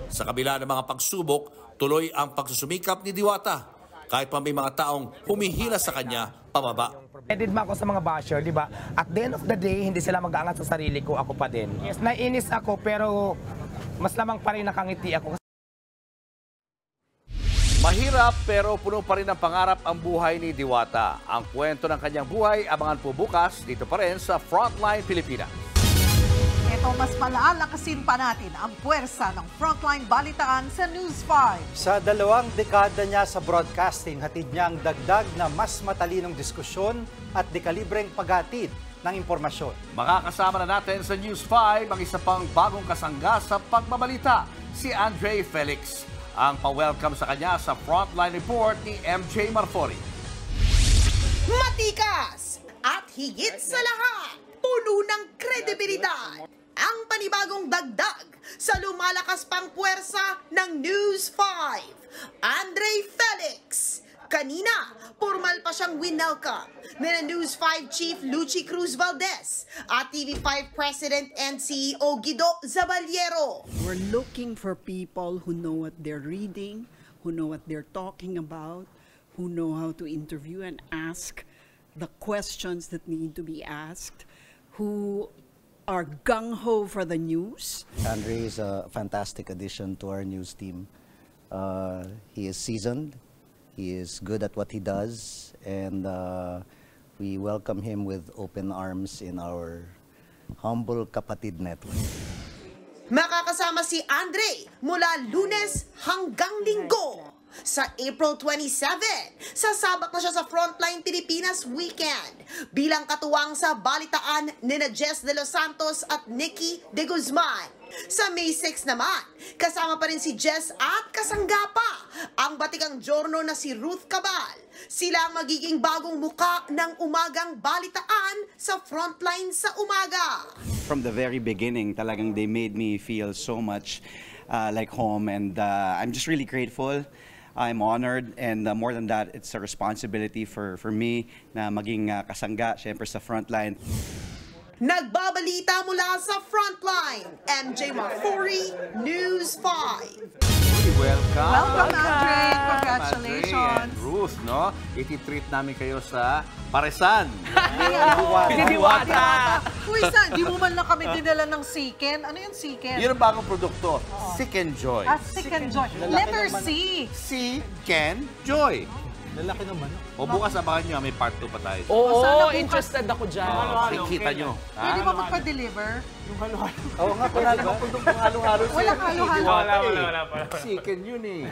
Sa kabila ng mga pagsubok, tuloy ang pagsusumikap ni Diwata. Kahit pa may mga taong humihila sa kanya pababa. Edit ba ako sa mga basher, di ba? At the end of the day, hindi sila mag-aangat sa sarili ko, ako pa din. Yes, nainis ako pero mas lamang pa rin nakangiti ako. Mahirap pero puno pa rin ng pangarap ang buhay ni Diwata. Ang kwento ng kanyang buhay, abangan po bukas dito pa rin sa Frontline Pilipinas. Ito, mas malaalakasin pa natin ang puwersa ng Frontline Balitaan sa News 5. Sa 2 dekada niya sa broadcasting, hatid niya ang dagdag na mas matalinong diskusyon at dekalibreng paghatid ng impormasyon. Makakasama na natin sa News 5 ang isa pang bagong kasangga sa pagbabalita, si Andre Felix. Ang pa-welcome sa kanya sa Frontline Report ni MJ Marfori. Matikas at higit sa lahat, puno ng kredibilidad. Ang panibagong dagdag sa lumalakas pang puwersa ng News 5, Andre Felix. Kanina, formal pa siyang winelcome ni News 5 Chief Lucy Cruz Valdez at TV5 President and CEO Guido Zabaliero. We're looking for people who know what they're reading, who know what they're talking about, who know how to interview and ask the questions that need to be asked, who are gung-ho for the news. Andre is a fantastic addition to our news team. He is seasoned, he is good at what he does, and we welcome him with open arms in our humble kapatid network. Makakasama si Andre mula Lunes hanggang Linggo. Sa April 27, sasabak na siya sa Frontline Pilipinas Weekend bilang katuwang sa balitaan ni Jess De Los Santos at Nikki De Guzman. Sa May 6 naman, kasama pa rin si Jess at kasangga pa ang batikang Giorno na si Ruth Cabal. Sila ang magiging bagong muka ng umagang balitaan sa Frontline sa umaga. From the very beginning, talagang they made me feel so much like home, and I'm just really grateful. I'm honored, and more than that, it's a responsibility for me na maging kasangga, syempre sa Frontline. Nagbabalita mula sa Frontline, MJ Marfori, News 5. Welcome. Welcome, Andre. Congratulations. Andre and Ruth, no? Iti-treat namin kayo sa Paresan. Diwata. Uy, di mo man lang kami dinala ng Siken. Ano yung Siken? Yun ang bagong produkto. Sick and Joy. Sick and Joy. Letter C. Siken Joy. Lalaki naman. O bukas abangan nyo, may part 2 pa tayo. Oo, interested ako dyan. Kita nyo. Pwede ba magpa-deliver? Yung halo-halo. Oo nga, wala namang produktong halo-halo. Walang halo-halo. Wala. Siken yun eh.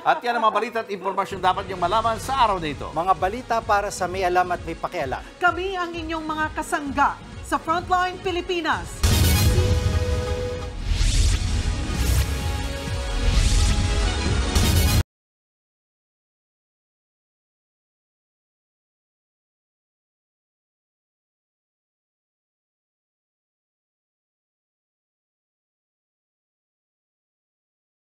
At yan ang mga balita at impormasyon dapat niyong malaman sa araw na ito. Mga balita para sa may alam at may pakialam. Kami ang inyong mga kasangga sa Frontline Pilipinas.